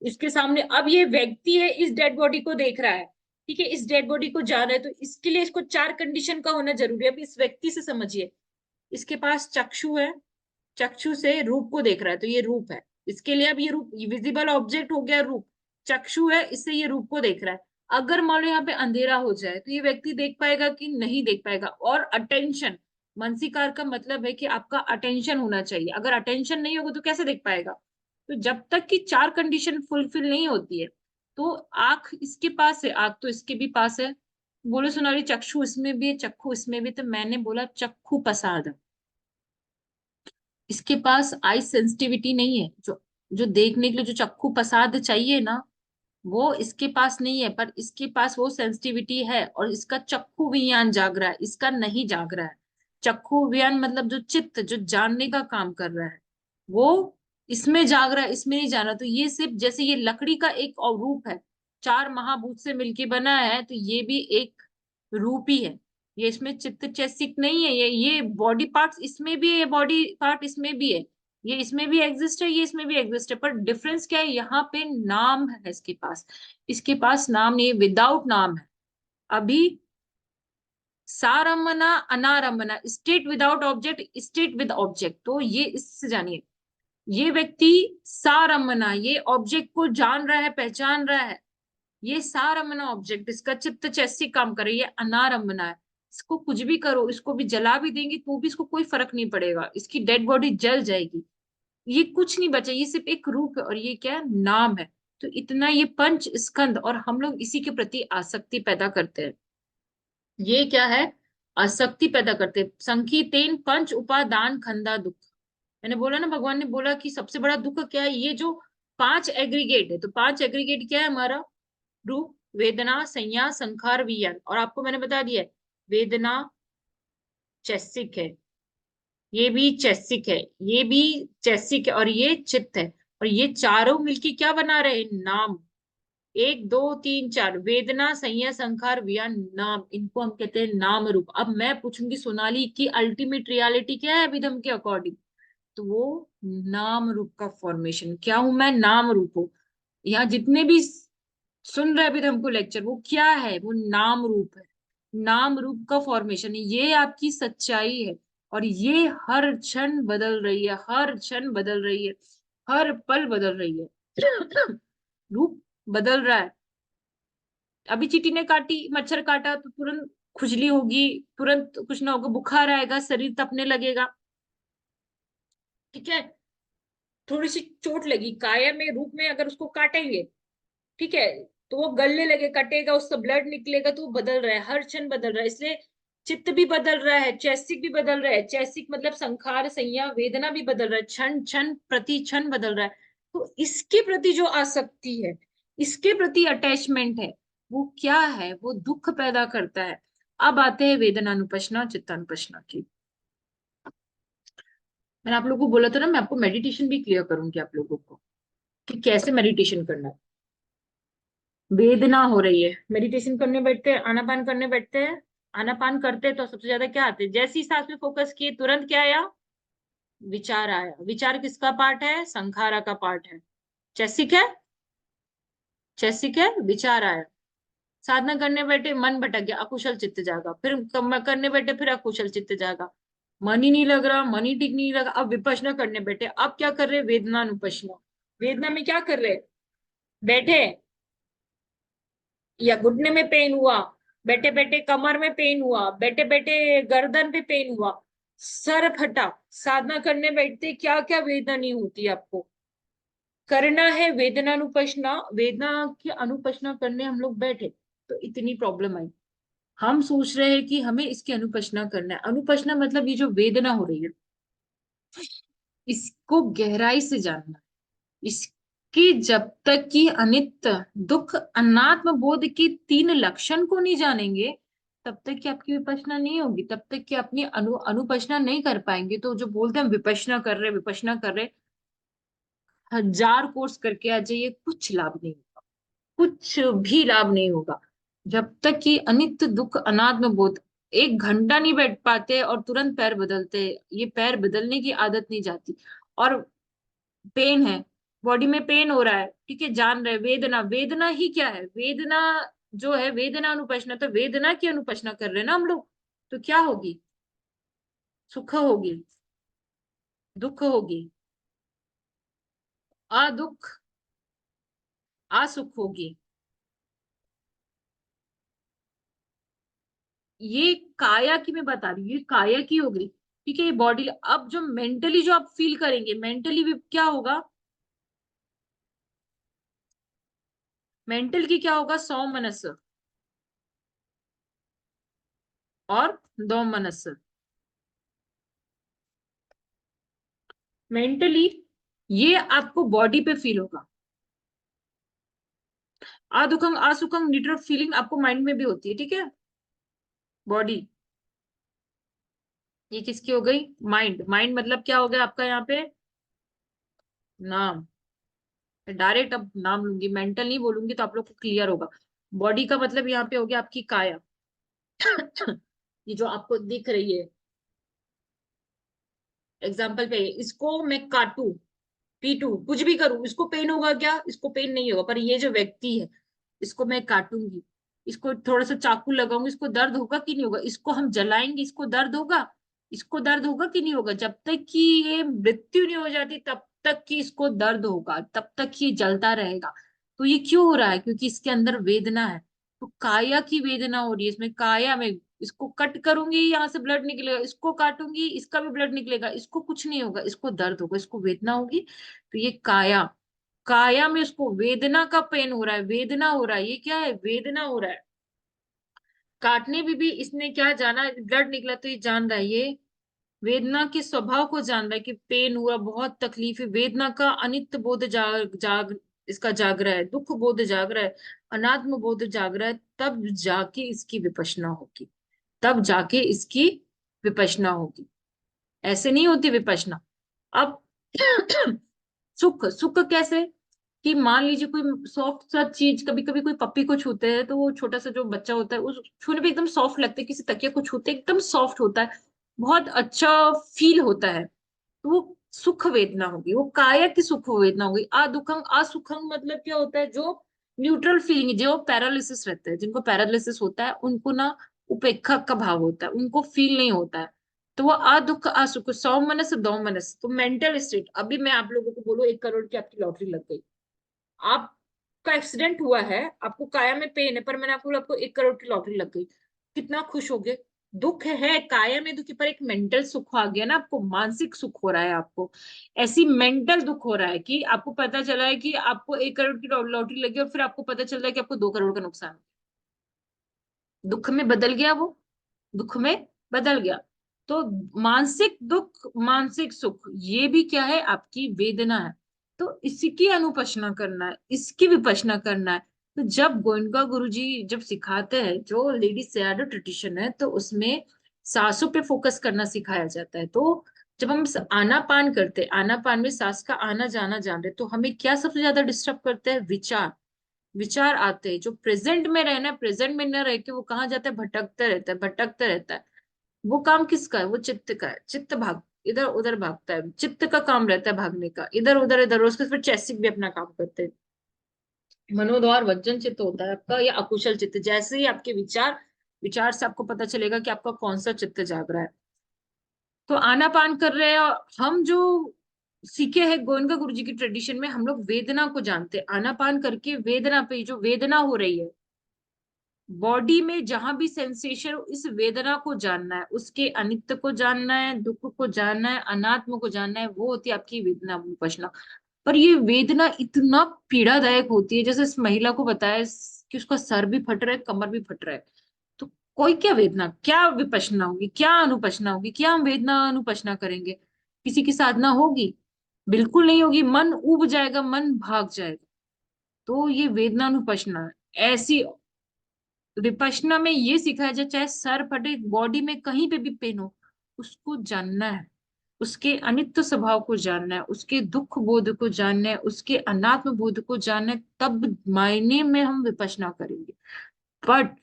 Speaker 1: इसके सामने अब ये व्यक्ति है, इस डेड बॉडी को देख रहा है। ठीक है, इस डेड बॉडी को जान रहा है, तो इसके लिए इसको चार कंडीशन का होना जरूरी है। अब इस व्यक्ति से समझिए, इसके पास चक्षु है, चक्षु से रूप को देख रहा है, तो ये रूप है। इसके लिए अब ये रूप, विजिबल ऑब्जेक्ट हो गया रूप, चक्षु है, इससे ये रूप को देख रहा है। अगर मान लो यहाँ पे अंधेरा हो जाए तो ये व्यक्ति देख पाएगा कि नहीं देख पाएगा। और अटेंशन, मानसिकार का मतलब है कि आपका अटेंशन होना चाहिए, अगर अटेंशन नहीं होगा तो कैसे देख पाएगा। तो जब तक कि चार कंडीशन फुलफिल नहीं होती है, तो आंख इसके पास है, आंख तो इसके भी पास है। बोलो सोनाली, चक्षु इसमें भी है, चक्षु इसमें भी, तो मैंने बोला चक्षु प्रसाद। इसके पास आई सेंसिटिविटी नहीं है, जो जो देखने के लिए जो चक्षु प्रसाद चाहिए ना, वो इसके पास नहीं है। पर इसके पास वो सेंसिटिविटी है, और इसका चक्षु विज्ञान जाग रहा है, इसका नहीं जाग रहा है। चक्षु विज्ञान मतलब जो चित्त, जो जानने का काम कर रहा है, वो इसमें जाग रहा है, इसमें नहीं जाना। तो ये सिर्फ जैसे ये लकड़ी का एक और रूप है, चार महाभूत से मिलके बना है, तो ये भी एक रूप ही है। ये इसमें चित्त चैसिक नहीं है, ये बॉडी पार्ट्स इसमें भी है, ये बॉडी पार्ट इसमें भी है, ये इसमें भी एग्जिस्ट है, ये इसमें भी एग्जिस्ट है। पर डिफरेंस क्या है, यहाँ पे नाम है इसके पास, इसके पास नाम नहीं, विदाउट नाम है। अभी सारमना अनारमना, state without object, state with object, तो ये इससे जानिए, ये व्यक्ति सारमना, ये ऑब्जेक्ट को जान रहा है, पहचान रहा है, ये सारमना ऑब्जेक्ट, इसका चित्त चैसिक काम करे। ये अनारमना है, इसको कुछ भी करो, इसको भी जला भी देंगे तो भी इसको कोई फर्क नहीं पड़ेगा, इसकी डेड बॉडी जल जाएगी, ये कुछ नहीं बचा, ये सिर्फ एक रूप है, और ये क्या है, नाम है। तो इतना ये पंच स्कंद, और हम लोग इसी के प्रति आसक्ति पैदा करते हैं। ये क्या है, आसक्ति पैदा करते हैं। संकीर्तन पंच उपादान खंदा दुख। मैंने बोला ना, भगवान ने बोला कि सबसे बड़ा दुख क्या है, ये जो पांच एग्रीगेट है। तो पांच एग्रीगेट क्या है हमारा, रूप, वेदना, संज्ञा, संखार, विज्ञान। और आपको मैंने बता दिया है, वेदना चैसिक है, ये भी चैसिक है, ये भी चैसिक है, और ये चित्त है। और ये चारों मिलके क्या बना रहे हैं, नाम। एक दो तीन चार, वेदना, संज्ञा, संखार, विज्ञान, नाम, इनको हम कहते हैं नाम रूप। अब मैं पूछूंगी सोनाली की अल्टीमेट रियलिटी क्या है अभिधम के अकॉर्डिंग, तो वो नाम रूप का फॉर्मेशन। क्या हूं मैं, नाम रूप हूं। यहाँ जितने भी सुन रहे अभी हमको लेक्चर, वो क्या है, वो नाम रूप है, नाम रूप का फॉर्मेशन है, ये आपकी सच्चाई है। और ये हर क्षण बदल रही है, हर क्षण बदल रही है, हर पल बदल रही है। रूप बदल रहा है। अभी चींटी ने काटी, मच्छर काटा तो तुरंत खुजली होगी, तुरंत कुछ ना होगा, बुखार आएगा, शरीर तपने लगेगा। ठीक है, थोड़ी सी चोट लगी, काया में रूप में अगर उसको काटेंगे, ठीक है, तो वो गलने लगे, कटेगा, उसका ब्लड निकलेगा, तो वो बदल रहा है, हर क्षण बदल रहा है। इसलिए चित्त भी बदल रहा है, चैसिक भी बदल रहा है, चैसिक मतलब संखार, संज्ञा, वेदना भी बदल रहा है, क्षण क्षण प्रति क्षण बदल रहा है। तो इसके प्रति जो आसक्ति है, इसके प्रति अटैचमेंट है, वो क्या है, वो दुख पैदा करता है। अब आते हैं वेदनानुपश्ना चित्तानुपश्ना की। मैंने आप लोगों को बोला था ना, मैं आपको मेडिटेशन भी क्लियर करूंगी आप लोगों को, कि कैसे मेडिटेशन करना है। वेदना हो रही है, मेडिटेशन करने बैठते हैं, आनापान करने बैठते हैं, आनापान करते हैं तो सबसे ज्यादा क्या आते हैं, जैसी सांस में फोकस किए तुरंत क्या आया, विचार आया। विचार किसका पार्ट है, संखारा का पार्ट है। चैसिक है, चैसिक है, विचार आया। साधना करने बैठे मन भटक गया, अकुशल चित्त जागा, फिर करने बैठे फिर अकुशल चित्त जागा। मन ही नहीं लग रहा, मन ही ठीक नहीं लगा, अब विपश्यना करने बैठे। अब क्या कर रहे, वेदनानुपश्यना। वेदना में क्या कर रहे, बैठे, या घुटने में पेन हुआ, बैठे बैठे कमर में पेन हुआ, बैठे बैठे गर्दन पे पेन हुआ, सर फटा, साधना करने बैठते क्या क्या वेदना नहीं होती आपको। करना है वेदनानुपश्यना, वेदना की अनुपश्यना करने हम लोग बैठे तो इतनी प्रॉब्लम आई। हम सोच रहे हैं कि हमें इसकी अनुपश्यना करना है। अनुपश्यना मतलब ये जो वेदना हो रही है, इसको गहराई से जानना है। इसकी जब तक कि अनित्य दुख अनात्म बोध के तीन लक्षण को नहीं जानेंगे, तब तक कि आपकी विपश्यना नहीं होगी, तब तक कि अपनी अनुपश्यना नहीं कर पाएंगे। तो जो बोलते हैं हम विपश्यना कर रहे, विपश्यना कर रहे, 1000 कोर्स करके आ जाइए, कुछ लाभ नहीं होगा, कुछ भी लाभ नहीं होगा। जब तक कि अनित्य दुख अनात्म बोध, 1 घंटा नहीं बैठ पाते और तुरंत पैर बदलते, ये पैर बदलने की आदत नहीं जाती। और पेन है, बॉडी में पेन हो रहा है, ठीक है, जान रहे, वेदना, वेदना ही क्या है, वेदना जो है वेदना अनुपश्यना, तो वेदना की अनुपश्यना कर रहे हैं ना हम लोग, तो क्या होगी, सुख होगी, दुख होगी, आ दुख, आ सुख होगी। ये काया की मैं बता रही हूँ, ये काया की हो गई, ठीक है, ये बॉडी। अब जो मेंटली जो आप फील करेंगे, मेंटली भी क्या होगा, मेंटल की क्या होगा, सौ मनस और दो मनस। मेंटली ये आपको बॉडी पे फील होगा, आदुखंग आसुखंग न्यूट्रल फीलिंग आपको माइंड में भी होती है, ठीक है, बॉडी। ये किसकी हो गई, माइंड। माइंड मतलब क्या हो गया आपका यहाँ पे, नाम। डायरेक्ट अब नाम लूंगी, मेंटल नहीं बोलूंगी तो आप लोग को क्लियर होगा। बॉडी का मतलब यहाँ पे हो गया आपकी काया। ये जो आपको दिख रही है, एग्जाम्पल पे, इसको मैं काटू, पीटू, कुछ भी करूं, इसको पेन होगा क्या, इसको पेन नहीं होगा, पर ये जो व्यक्ति है, इसको मैं काटूंगी, इसको थोड़ा सा चाकू लगाऊंगी, इसको दर्द होगा कि नहीं होगा, इसको हम जलाएंगे, इसको दर्द होगा, इसको दर्द होगा कि नहीं होगा। जब तक कि ये मृत्यु नहीं हो जाती तब तक कि इसको दर्द होगा, तब तक ये जलता रहेगा। तो ये क्यों हो रहा है, क्योंकि इसके अंदर वेदना है। तो काया की वेदना हो रही है इसमें, काया में, इसको कट करूंगी यहाँ से ब्लड निकलेगा, इसको काटूंगी इसका भी ब्लड निकलेगा, इसको कुछ नहीं होगा, इसको दर्द होगा, इसको वेदना होगी। तो ये काया, काया में उसको वेदना का पेन हो रहा है, वेदना हो रहा है, ये क्या है, वेदना हो रहा है। काटने में भी इसने क्या जाना, ब्लड निकला तो ये जान रहा है, ये वेदना के स्वभाव को जान रहा है कि पेन हुआ, बहुत तकलीफ है, वेदना का अनित्य बोध जाग इसका जाग रहा है, दुख बोध जाग रहा है, अनात्म बोध जाग रहा है। तब जाके इसकी विपश्यना होगी, तब जाके इसकी विपश्यना होगी। ऐसे नहीं होती विपश्यना। अब सुख, सुख कैसे, कि मान लीजिए कोई सॉफ्ट सा चीज, कभी कभी कोई पप्पी को छूते हैं तो वो छोटा सा जो बच्चा होता है, उस छूने पे एकदम सॉफ्ट लगता है, किसी तकिया को छूते एकदम सॉफ्ट होता है, बहुत अच्छा फील होता है, तो वो सुख वेदना होगी, वो काया की सुख वेदना होगी। आ दुखंग, असुखंग मतलब क्या होता है, जो न्यूट्रल फीलिंग, जो पैरालिसिस रहते हैं, जिनको पैरालिसिस होता है उनको ना उपेक्षा का भाव होता है, उनको फील नहीं होता है। तो वो आ दुख असुख, सौ मनस दो मनस, तो मेंटल स्टेट। अभी मैं आप लोगों को बोलूं 1 करोड़ की आपकी लॉटरी लग गई, आपका एक्सीडेंट हुआ है, आपको काया में पेन है, पर मैंने आपको बोला आपको 1 करोड़ की लॉटरी लग गई, कितना खुश हो गए। दुख है, काया में दुखी, पर एक मेंटल सुख आ गया ना, आपको मानसिक सुख हो रहा है, आपको ऐसी मेंटल दुख हो रहा है कि आपको पता चला है कि आपको 1 करोड़ की लॉटरी लगी, और फिर आपको पता चल रहा है कि आपको 2 करोड़ का नुकसान। दुख में बदल गया वो, दुख में बदल गया। तो मानसिक दुख, मानसिक सुख, ये भी क्या है, आपकी वेदना है। तो इसकी अनुपश्यना करना है, इसकी विपश्यना करना है। तो जब गोयनका गुरुजी जब सिखाते हैं, जो लेडी सैडो ट्रेडिशन है, तो उसमें सांसों पे फोकस करना सिखाया जाता है। तो जब हम आनापान करते हैं, आनापान में सांस का आना जाना जान रहे, तो हमें क्या सबसे ज्यादा डिस्टर्ब करते हैं, विचार। विचार आते हैं, जो प्रेजेंट में रहना है, प्रेजेंट में न रह के वो कहाँ जाता है, भटकता रहता है, भटकता रहता है। वो काम किसका है, वो चित्त का है, चित्त भाग इधर उधर भागता है, चित्त का काम रहता है भागने का, इधर उधर इधर, उसके फिर चैसिक भी अपना काम करते हैं। मनोद्वार वज्जन चित्त होता है आपका, या अकुशल चित्त। जैसे ही आपके विचार, विचार से आपको पता चलेगा कि आपका कौन सा चित्त जाग रहा है। तो आनापान कर रहे हैं, और हम जो सीखे हैं गोयनका गुरुजी की ट्रेडिशन में, हम लोग वेदना को जानते हैं। आनापान करके वेदना पे, जो वेदना हो रही है बॉडी में, जहां भी सेंसेशन, इस वेदना को जानना है, उसके अनित्य को जानना है, दुख को जानना है, अनात्म को जानना है, वो होती है आपकी वेदना विपश्यना। पर ये वेदना इतना पीड़ादायक होती है, जैसे इस महिला को बताया कि उसका सर भी फट रहा है, कमर भी फट रहा है। तो कोई क्या वेदना, क्या विपश्यना होगी, क्या अनुपश्यना होगी, क्या हम वेदना अनुपश्यना करेंगे? किसी की साधना होगी? बिल्कुल नहीं होगी। मन उब जाएगा, मन भाग जाएगा। तो ये वेदना अनुपश्यना है। ऐसी विपश्यना में ये सिखाया जाए, चाहे सर फटे, बॉडी में कहीं पे भी पेन हो, उसको जानना है, उसके अनित्य स्वभाव को जानना है, उसके दुख बोध को जानना है, उसके अनात्म बोध को जानना है, तब मायने में हम विपश्यना करेंगे। बट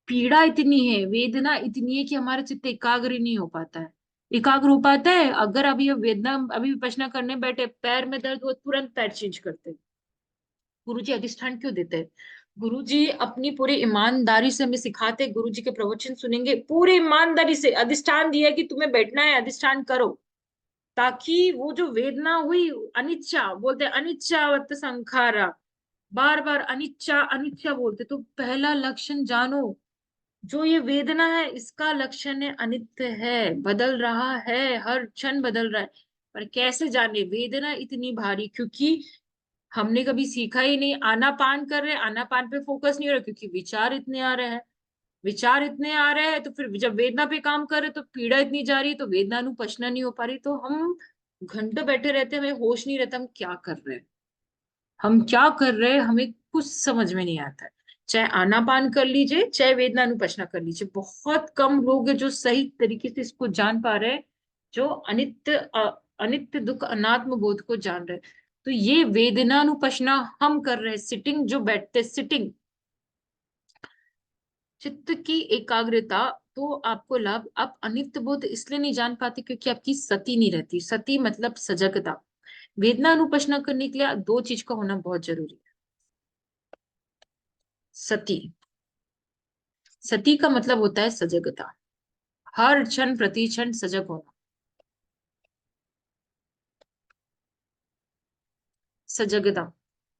Speaker 1: पीड़ा इतनी है, वेदना इतनी है कि हमारा चित्त एकाग्र ही नहीं हो पाता है। एकाग्र हो पाता है अगर अभी ये वेदना, अभी विपश्यना करने बैठे, पैर में दर्द हो, तुरंत पैर चेंज करते हैं। गुरुजी अधिष्ठान क्यों देते हैं? गुरुजी अपनी पूरी ईमानदारी से हमें सिखाते हैं। गुरुजी के प्रवचन सुनेंगे, पूरी ईमानदारी से अधिष्ठान दिया है कि तुम्हें बैठना है, अधिष्ठान करो, ताकि वो जो वेदना हुई, अनिच्छा बोलते हैं, अनिच्छावत संखारा, बार बार अनिच्छा अनिच्छा बोलते। तो पहला लक्षण जानो, जो ये वेदना है इसका लक्षण है अनित्य है, बदल रहा है, हर क्षण बदल रहा है। पर कैसे जाने वेदना इतनी भारी? क्योंकि हमने कभी सीखा ही नहीं। आनापान कर रहे हैं, आनापान पे फोकस नहीं हो रहा, क्योंकि विचार इतने आ रहे हैं। विचार इतने आ रहे हैं, तो फिर जब वेदना पे काम कर रहे तो पीड़ा इतनी जा रही है, तो वेदना अनुपचना नहीं हो पा रही, तो हम घंटों बैठे रहते हैं, हमें होश नहीं रहता हम क्या कर रहे हैं, हम क्या कर रहे हैं, हमें कुछ समझ में नहीं आता है। चाहे आनापान कर लीजिए, चाहे वेदना अनुपचना कर लीजिए, बहुत कम लोग हैं जो सही तरीके से इसको जान पा रहे हैं, जो अनित्य अनित्य दुख अनात्म बोध को जान रहे हैं। तो ये वेदना अनुपचना हम कर रहे हैं, सिटिंग, जो बैठते सिटिंग, चित्त की एकाग्रता। तो आपको लाभ, आप अनित्य बोध इसलिए नहीं जान पाते क्योंकि आपकी सती नहीं रहती। सती मतलब सजगता। वेदना अनुपचना करने के लिए दो चीज का होना बहुत जरूरी है। सती, सती का मतलब होता है सजगता, हर क्षण प्रति क्षण सजग होना। सजगता,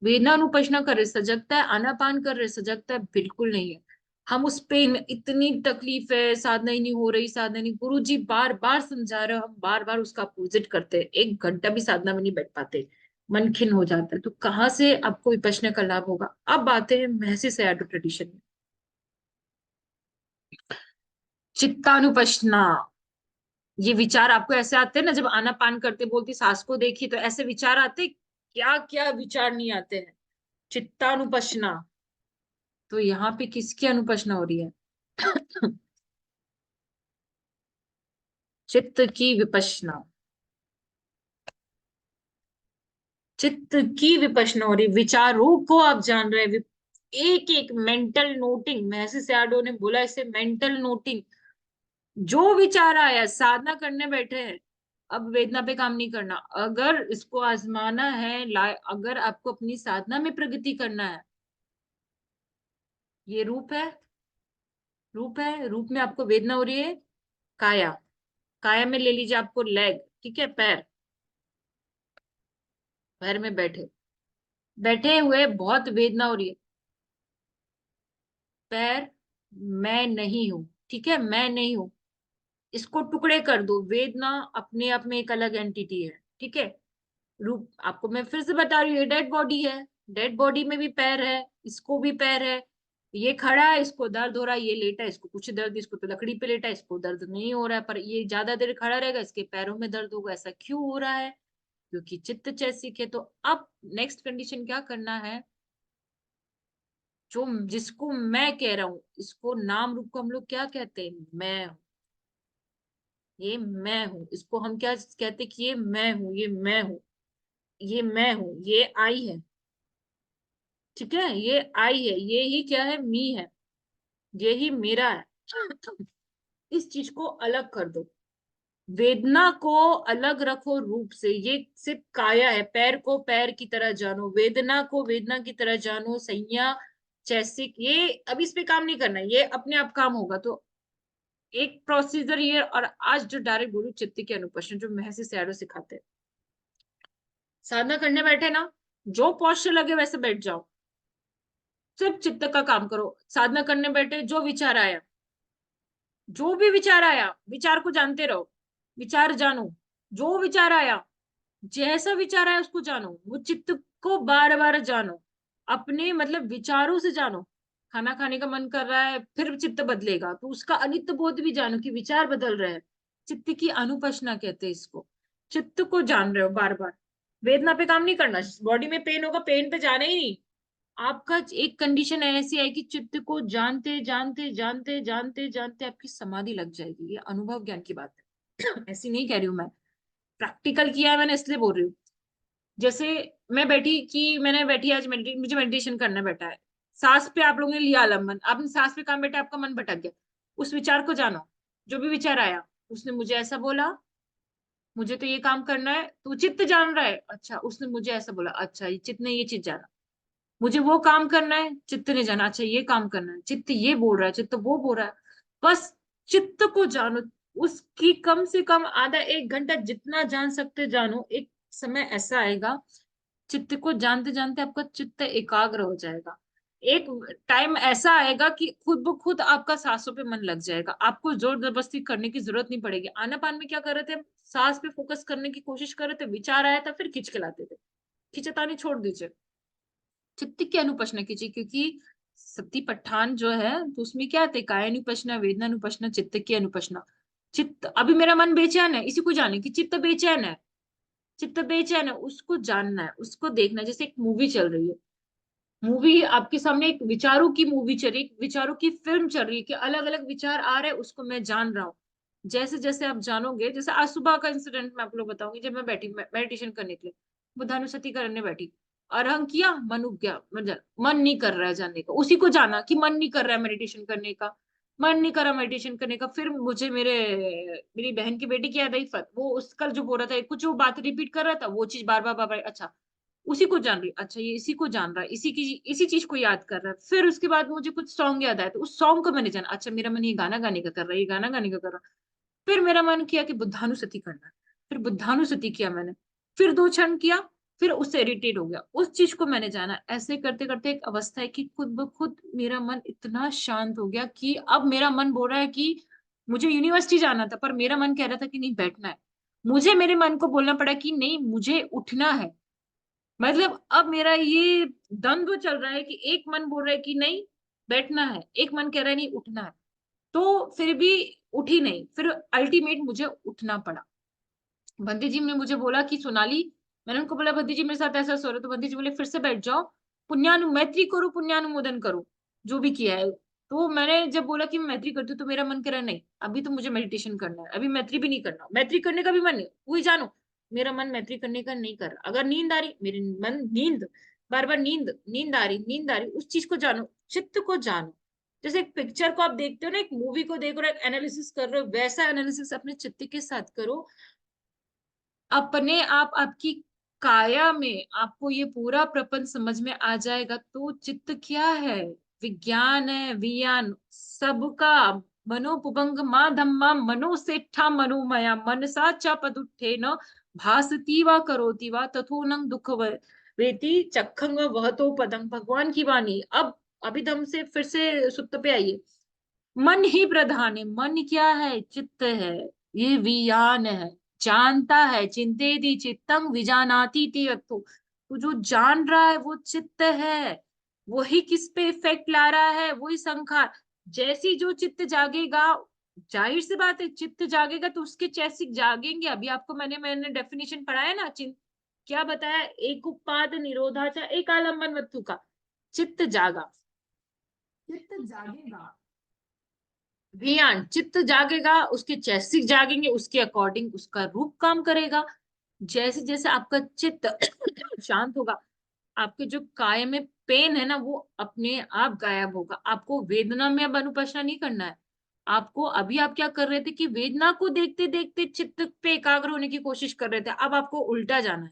Speaker 1: वेदना अनुपचना कर रहे सजगता है, आनापान कर रहे सजगता है, बिल्कुल नहीं है। हम उस पे इतनी तकलीफ है, साधना ही नहीं हो रही, साधना नहीं, गुरु जी बार बार समझा रहे हो, हम बार बार उसका अपोजिट करते हैं, एक घंटा भी साधना में नहीं बैठ पाते, मन खिन्न हो जाता है। तो कहाँ से आपको विपश्यना का लाभ होगा? अब आते हैं महसी से ट्रेडिशन में। चित्तानुपश्यना, ये विचार आपको ऐसे आते हैं ना, जब आनापान करते बोलती सास को देखी, तो ऐसे विचार आते, क्या क्या विचार नहीं आते हैं? चित्तानुपश्यना। तो यहाँ पे किसकी अनुपश्यना हो रही है? चित्त की विपश्यना, चित्त की विपश्यना हो रही, विचारों को आप जान रहे हैं। एक एक मेंटल नोटिंग, महर्षि सयाडो ने बोला इसे मेंटल नोटिंग। जो विचार आया, साधना करने बैठे हैं, अब वेदना पे काम नहीं करना, अगर इसको आजमाना है, अगर आपको अपनी साधना में प्रगति करना है, ये रूप है, रूप है, रूप में आपको वेदना हो रही है, काया, काया में ले लीजिए आपको लेग, ठीक है, पैर, पैर में बैठे, बैठे हुए बहुत वेदना हो रही है, पैर, मैं नहीं हूं, ठीक है, मैं नहीं हूं, इसको टुकड़े कर दो। वेदना अपने आप में एक अलग एंटिटी है, ठीक है। रूप आपको मैं फिर से बता रही हूँ, ये डेड बॉडी है, डेड बॉडी में भी पैर है, इसको भी पैर है, ये खड़ा है, इसको दर्द हो रहा है, ये लेटा है, इसको कुछ दर्द, इसको तो लकड़ी पे लेटा है, इसको दर्द नहीं हो रहा है, पर ये ज्यादा देर खड़ा रहेगा, इसके पैरों में दर्द होगा। ऐसा क्यों हो रहा है? क्योंकि चित्त चैसिक है। तो अब नेक्स्ट कंडीशन क्या करना है? जो जिसको मैं कह रहा हूं, इसको नाम रूप को हम लोग क्या कहते हैं? मैं हूं, ये मैं हूं, इसको हम क्या कहते हैं कि ये मैं हूं, ये मैं हूं, ये मैं हूं, ये आई है, ठीक है, ये आई है, ये ही क्या है? मी है, ये ही मेरा है। इस चीज को अलग कर दो, वेदना को अलग रखो रूप से। ये सिर्फ काया है, पैर को पैर की तरह जानो, वेदना को वेदना की तरह जानो, संज्ञा चैसिक, ये अब इस पे काम नहीं करना है, ये अपने आप काम होगा। तो एक प्रोसीजर ये, और आज जो डायरेक्ट बोलू चित्त के अनुपश्न जो महर्षि सैरो सिखाते हैं। साधना करने बैठे ना, जो पोस्चर लगे वैसे बैठ जाओ, सिर्फ चित्त का काम करो। साधना करने बैठे जो विचार आया, जो भी विचार आया, विचार को जानते रहो, विचार जानो, जो विचार आया, जैसा विचार आया उसको जानो, वो चित्त को बार बार जानो, अपने मतलब विचारों से जानो। खाना खाने का मन कर रहा है, फिर चित्त बदलेगा तो उसका अनित्य बोध भी जानो कि विचार बदल रहे हैं। चित्त की अनुपश्ना कहते हैं इसको। चित्त को जान रहे हो बार बार। वेदना पे काम नहीं करना, बॉडी में पेन होगा, पेन पे जाना ही नहीं। आपका एक कंडीशन ऐसी है कि चित्त को जानते जानते जानते जानते जानते आपकी समाधि लग जाएगी। ये अनुभव ज्ञान की बात है ऐसी नहीं कह रही हूं मैं, प्रैक्टिकल किया है मैंने इसलिए बोल रही हूँ। जैसे मैं बैठी कि मैंने बैठी आज मुझे मेडिटेशन करना बैठा है, सांस पे आप लोगों ने लिया आलम्बन, आपने सांस पे काम बैठा, आपका मन भटक गया, उस विचार को जानो। जो भी विचार आया, उसने मुझे ऐसा बोला, मुझे तो ये काम करना है, तो चित्त जान रहा है, अच्छा उसने मुझे ऐसा बोला, अच्छा ये चित्त ने ये चीज जाना। मुझे वो काम करना है, चित्त ने जाना, अच्छा ये काम करना है, चित्त ये बोल रहा है, चित्त वो बोल रहा है। बस चित्त को जानो, उसकी कम से कम आधा एक घंटा जितना जान सकते जानो। एक समय ऐसा आएगा, चित्त को जानते जानते आपका चित्त एकाग्र हो जाएगा। एक टाइम ऐसा आएगा कि खुद ब खुद आपका सांसों पे मन लग जाएगा, आपको जोर जबरदस्ती करने की जरूरत नहीं पड़ेगी। आनापान में क्या कर रहे थे हम, सांस पे फोकस करने की कोशिश कर रहे थे, विचार आया था फिर खींच के लाते थे, खिंचतानी छोड़ दीजिए, चित्त की अनुपश्ना कीजिए। क्योंकि सती पठान जो है तो उसमें क्या थे, कायानुपश्ना, वेदनानुपश्ना, चित्त की अनुपश्ना। चित्त, अभी मेरा मन बेचैन है, इसी को जाने कि चित्त बेचैन है, चित्त बेचैन है, उसको जानना है, उसको देखना है। जैसे एक मूवी चल रही है, मूवी आपके सामने एक विचारों की मूवी चल रही है, विचारों की फिल्म चल रही है कि अलग अलग विचार आ रहे हैं, उसको मैं जान रहा हूँ। जैसे जैसे आप जानोगे, जैसे आज सुबह का इंसिडेंट मैं आप लोग बताऊंगी। जब मैं बैठी मेडिटेशन करने के लिए, बुधानुसति करने बैठी, अरहं किया, मन उब गया, मतलब मन नहीं कर रहा है जानने का, उसी को जाना कि मन नहीं कर रहा है मेडिटेशन करने का, मन नहीं कर रहा मेडिटेशन करने का। फिर मुझे मेरी बहन की बेटी की याद आई, वो उसका जो बोल रहा था, कुछ वो बात रिपीट कर रहा था, वो चीज बार बार बार बार, अच्छा उसी को जान रही, अच्छा ये इसी को जान रहा है, इसी चीज को याद कर रहा है। फिर उसके बाद मुझे कुछ सॉन्ग याद आया, तो उस सॉन्ग को मैंने जाना, अच्छा मेरा मन ये गाना गाने का कर रहा है, ये गाना गाने का कर रहा है। फिर मेरा मन किया कि बुद्धानुसति करना है, फिर बुद्धानुसति किया मैंने, फिर 2 क्षण किया, फिर उससे इरिटेट हो गया, उस चीज को मैंने जाना। ऐसे करते करते एक अवस्था है कि खुद ब खुद मेरा मन इतना शांत हो गया कि अब मेरा मन बोल रहा है कि मुझे यूनिवर्सिटी जाना था, पर मेरा मन कह रहा था कि नहीं बैठना है। मुझे मेरे मन को बोलना पड़ा कि नहीं मुझे उठना है। मतलब अब मेरा ये द्वंद्व चल रहा है कि एक मन बोल रहा है कि नहीं बैठना है, एक मन कह रहा है नहीं उठना है। तो फिर भी उठी नहीं, फिर अल्टीमेट मुझे उठना पड़ा। बंदी जी ने मुझे बोला कि सोनाली, मैंने उनको बोला बंदी जी मेरे साथ ऐसा हो रहा है, तो बंदी जी बोले फिर से बैठ जाओ, पुण्यानु मैत्री करो, पुण्यानुमोदन करो, जो भी किया है। तो मैंने जब बोला कि मैं मैत्री करती हूँ, तो मेरा मन करा नहीं अभी तो मुझे मेडिटेशन करना है, अभी मैत्री भी नहीं करना, मैत्री करने का भी मन नहीं, वही जानो मेरा मन मैत्री करने का नहीं कर रहा। अगर नींद आ रही, मेरी मन नींद, बार बार नींद, नींद आ रही, उस चीज को जानो, चित्त को जानो। जैसे एक पिक्चर को आप देखते हो ना, एक मूवी को देख रहे हो, एक एनालिसिस कर रहे हो, वैसा एनालिसिस अपने चित्त के साथ करो। अपने आप आपकी काया में आपको ये पूरा प्रपंच समझ में आ जाएगा। तो चित्त क्या है, विज्ञान है, विज्ञान सबका। मनोपुबंग मा धम्मा मनो सेठा मनोमया मनसा च पदुत्थे न भासती वा करोति वा तथोनंग दुख वेति चखंग वहतो पदम। भगवान की वाणी। अब अभिधम से फिर से सुत्त पे आइए। मन ही प्रधान है, मन क्या है, चित्त है, ये वियान है, जानता है, चिंतेति चित्तंग विजानाति ते अत्थो। तो जो जान रहा है वो चित्त है, वही किस पे इफेक्ट ला रहा है, वही संखार। जैसी जो चित्त जागेगा, जाहिर सी बात है चित्त जागेगा तो उसके चैसिक जागेंगे। अभी आपको मैंने मैंने डेफिनेशन पढ़ाया ना, चिंत क्या बताया, एक उपाद निरोधाचा एक आलम्बन वस्तु का। चित्त जागा, चित्त जागेगा, ध्यान, चित्त जागेगा, उसके चैसिक जागेंगे, उसके अकॉर्डिंग उसका रूप काम करेगा। जैसे जैसे आपका चित्त शांत होगा, आपके जो काय में पेन है ना वो अपने आप गायब होगा। आपको वेदना में अब अनुपश्ना नहीं करना है। आपको अभी आप क्या कर रहे थे कि वेदना को देखते देखते चित्त पे एकाग्र होने की कोशिश कर रहे थे, अब आपको उल्टा जाना है।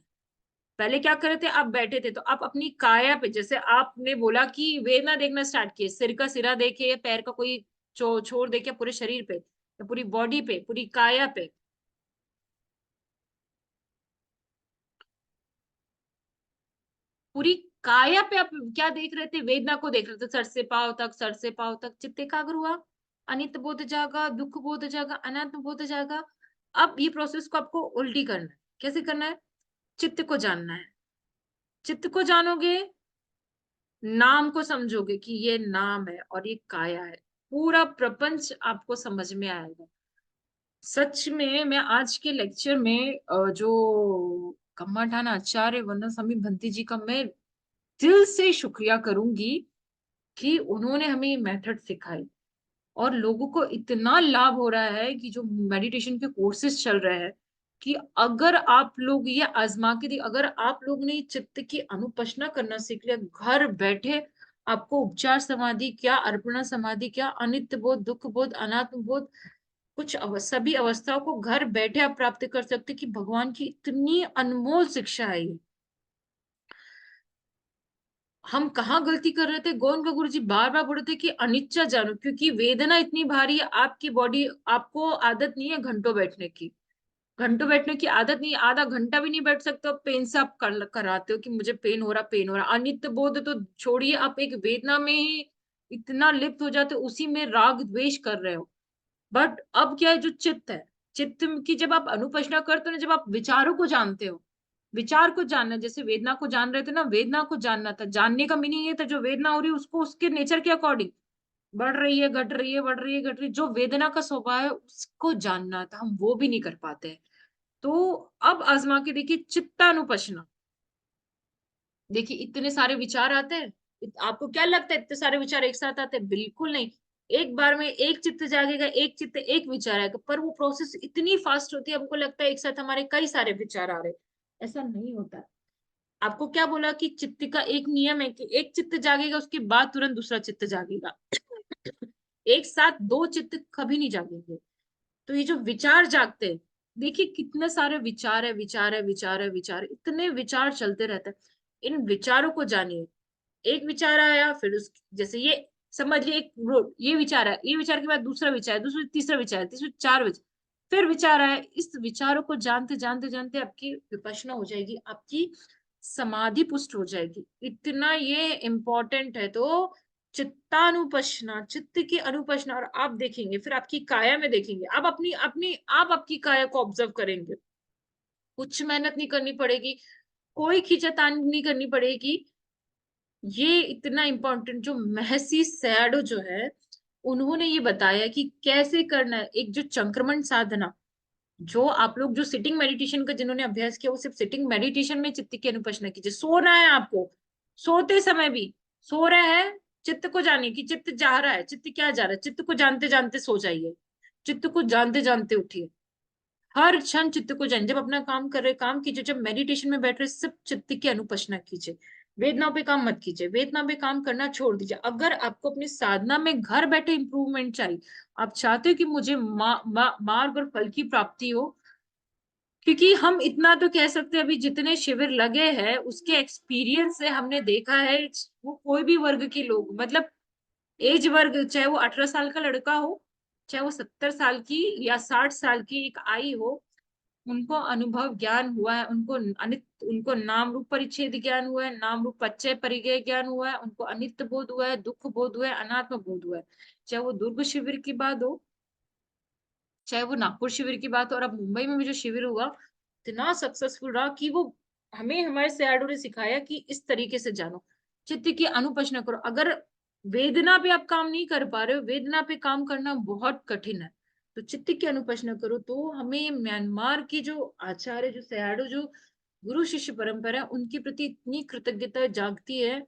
Speaker 1: पहले क्या कर रहे थे, आप बैठे थे तो आप अपनी काया पे, जैसे आपने बोला कि वेदना देखना स्टार्ट किए, सिर का सिरा देखे, पैर का कोई छोर देखे, पूरे शरीर पे या पूरी बॉडी पे, पूरी काया पे? पूरी काया पे आप क्या देख रहे थे? वेदना को देख रहे थे, सर से पांव तक, सर से पांव तक। चित्त एकाग्र हुआ, अनित्य बोध जागा, दुख बोध जागा, अनात्म बोध जागा। अब ये प्रोसेस को आपको उल्टी करना है। कैसे करना है? चित्त को जानना है। चित्त को जानोगे, नाम को समझोगे कि ये नाम है और ये काया है, पूरा प्रपंच आपको समझ में आएगा। सच में मैं आज के लेक्चर में जो कम्माठान आचार्य वंदना स्वामी भंती जी का मैं दिल से शुक्रिया करूंगी कि उन्होंने हमें ये मेथड सिखाई। और लोगों को इतना लाभ हो रहा है कि जो मेडिटेशन के कोर्सेज चल रहे हैं, कि अगर आप लोग ये आजमा के अगर आप लोग ने चित्त की अनुपश्ना करना सीख लिया घर बैठे, आपको उपचार समाधि क्या, अर्पणा समाधि क्या, अनित्य बोध, दुख बोध, अनात्म बोध, कुछ सभी अवस्थाओं को घर बैठे आप प्राप्त कर सकते, कि भगवान की इतनी अनमोल शिक्षा है ये। हम कहाँ गलती कर रहे थे? गोविंद का गुरु जी बार बार बोल रहे थे कि अनिच्चा जानो, क्योंकि वेदना इतनी भारी है, आपकी बॉडी, आपको आदत नहीं है घंटों बैठने की। घंटों बैठने की आदत नहीं, आधा घंटा भी नहीं बैठ सकते हो, पेन से आप कराते हो कि मुझे पेन हो रहा, पेन हो रहा। अनित्य बोध तो छोड़िए, आप एक वेदना में ही इतना लिप्त हो जाते हो, उसी में राग द्वेष कर रहे हो। बट अब क्या है, जो चित्त है, चित्त की जब आप अनुपश्ना करते हो ना, जब आप विचारों को जानते हो, विचार को जानना, जैसे वेदना को जान रहे थे ना, वेदना को जानना था। जानने का मीनिंग ये था, जो वेदना हो रही है उसको उसके नेचर के अकॉर्डिंग, बढ़ रही है, घट रही है, बढ़ रही है, घट रही है, जो वेदना का स्वभाव है उसको जानना था। हम वो भी नहीं कर पाते हैं। तो अब आजमा के देखिए चित्तानुपश्ना। देखिए इतने सारे विचार आते हैं, आपको क्या लगता है इतने सारे विचार एक साथ आते हैं? बिल्कुल नहीं। एक बार में एक चित्त जागेगा, एक चित्त, एक विचार आएगा, पर वो प्रोसेस इतनी फास्ट होती है, हमको लगता है एक साथ हमारे कई सारे विचार आ रहे हैं। ऐसा नहीं होता। आपको क्या बोला कि चित्त का एक नियम है कि एक चित्त जागेगा, उसके बाद तुरंत दूसरा चित्त जागेगा। एक साथ दो चित्त कभी नहीं जागेंगे। तो ये जो विचार जागते हैं, देखिए कितने सारे विचार है, विचार है, विचार है, विचार है, इतने विचार चलते रहते हैं। इन विचारों को जानिए। एक विचार आया, फिर उस, जैसे ये समझ लिए एक रोड, ये विचार है, ये विचार के बाद दूसरा विचार है, दूसरा, तीसरा विचार है, तीसरा, चार विचार, फिर विचार आया। इस विचारों को जानते जानते जानते आपकी विपश्यना हो जाएगी, आपकी समाधि पुष्ट हो जाएगी। इतना ये इम्पोर्टेंट है। तो चित्तानुपश्यना, चित्त की अनुपश्यना। और आप देखेंगे, फिर आपकी काया में देखेंगे, आप अपनी अपनी आप आपकी काया को ऑब्जर्व करेंगे। कुछ मेहनत नहीं करनी पड़ेगी, कोई खींचातान नहीं करनी पड़ेगी। ये इतना इम्पोर्टेंट, जो महर्षि सैडो जो है, उन्होंने ये बताया कि कैसे करना है। एक जो संक्रमण साधना, जो आप लोग जो सिटिंग मेडिटेशन का जिन्होंने अभ्यास किया, वो सिर्फ सिटिंग मेडिटेशन में चित्त की अनुपश्यना कीजिए। सोना है आपको, सोते समय भी, सो रहे हैं, चित्त को जानिए कि चित्त जा रहा है, चित्त क्या जा रहा है, चित्त को जानते जानते सो जाइए, चित्त को जानते जानते उठिए। हर क्षण चित्त को जान, जब अपना काम कर रहे काम कीजिए, जब मेडिटेशन में बैठ रहे सब चित्त की अनुपश्यना कीजिए। वेदनाओं पे काम मत कीजिए, वेदना पे काम करना छोड़ दीजिए। अगर आपको अपनी साधना में घर बैठे इंप्रूवमेंट चाहिए, आप चाहते हो कि मुझे मार्ग और फल की प्राप्ति हो, क्योंकि हम इतना तो कह सकते हैं, अभी जितने शिविर लगे हैं उसके एक्सपीरियंस से हमने देखा है, वो कोई भी वर्ग के लोग, मतलब एज वर्ग, चाहे वो 18 साल का लड़का हो, चाहे वो 70 साल की या 60 साल की एक आई हो, उनको अनुभव ज्ञान हुआ है, उनको उनको नाम रूप परिच्छेद ज्ञान हुआ है, नाम रूप पच्चय परिगय ज्ञान हुआ है, उनको अनित्य बोध हुआ है, दुख बोध हुआ है, अनात्म बोध हुआ है। चाहे वो दुर्ग शिविर की बात हो, चाहे वो नागपुर शिविर की बात हो, और अब मुंबई में भी जो शिविर हुआ, इतना सक्सेसफुल रहा कि वो हमें, हमारे सैडो ने सिखाया कि इस तरीके से जानो, चित्त की अनुपश्यना करो। अगर वेदना पे आप काम नहीं कर पा रहे हो, वेदना पे काम करना बहुत कठिन है, तो चित्त की अनुपश्यना करो। तो हमें म्यांमार की जो आचार्य, जो सैडो, जो गुरु शिष्य परंपरा है, उनके प्रति इतनी कृतज्ञता जागती है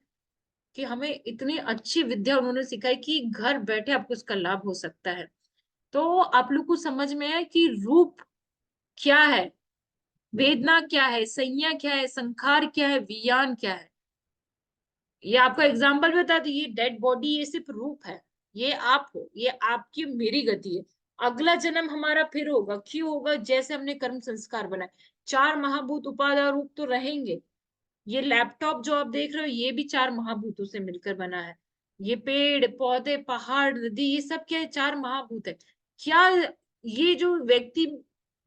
Speaker 1: कि हमें इतनी अच्छी विद्या उन्होंने सिखाई कि घर बैठे आपको उसका लाभ हो सकता है। तो आप लोग को समझ में है कि रूप क्या है, वेदना क्या है, संज्ञा क्या है, संखार क्या है, विज्ञान क्या है। ये आपको एग्जाम्पल बता दी, ये डेड बॉडी ये सिर्फ रूप है, ये आप हो, ये आपकी मेरी गति है। अगला जन्म हमारा फिर होगा, क्यों होगा? जैसे हमने कर्म संस्कार बनाए। चार महाभूत उपादान रूप तो रहेंगे। ये लैपटॉप जो आप देख रहे हो, ये भी चार महाभूतों से मिलकर बना है। ये पेड़ पौधे पहाड़ नदी, ये सब क्या है? चार महाभूत है। क्या ये जो व्यक्ति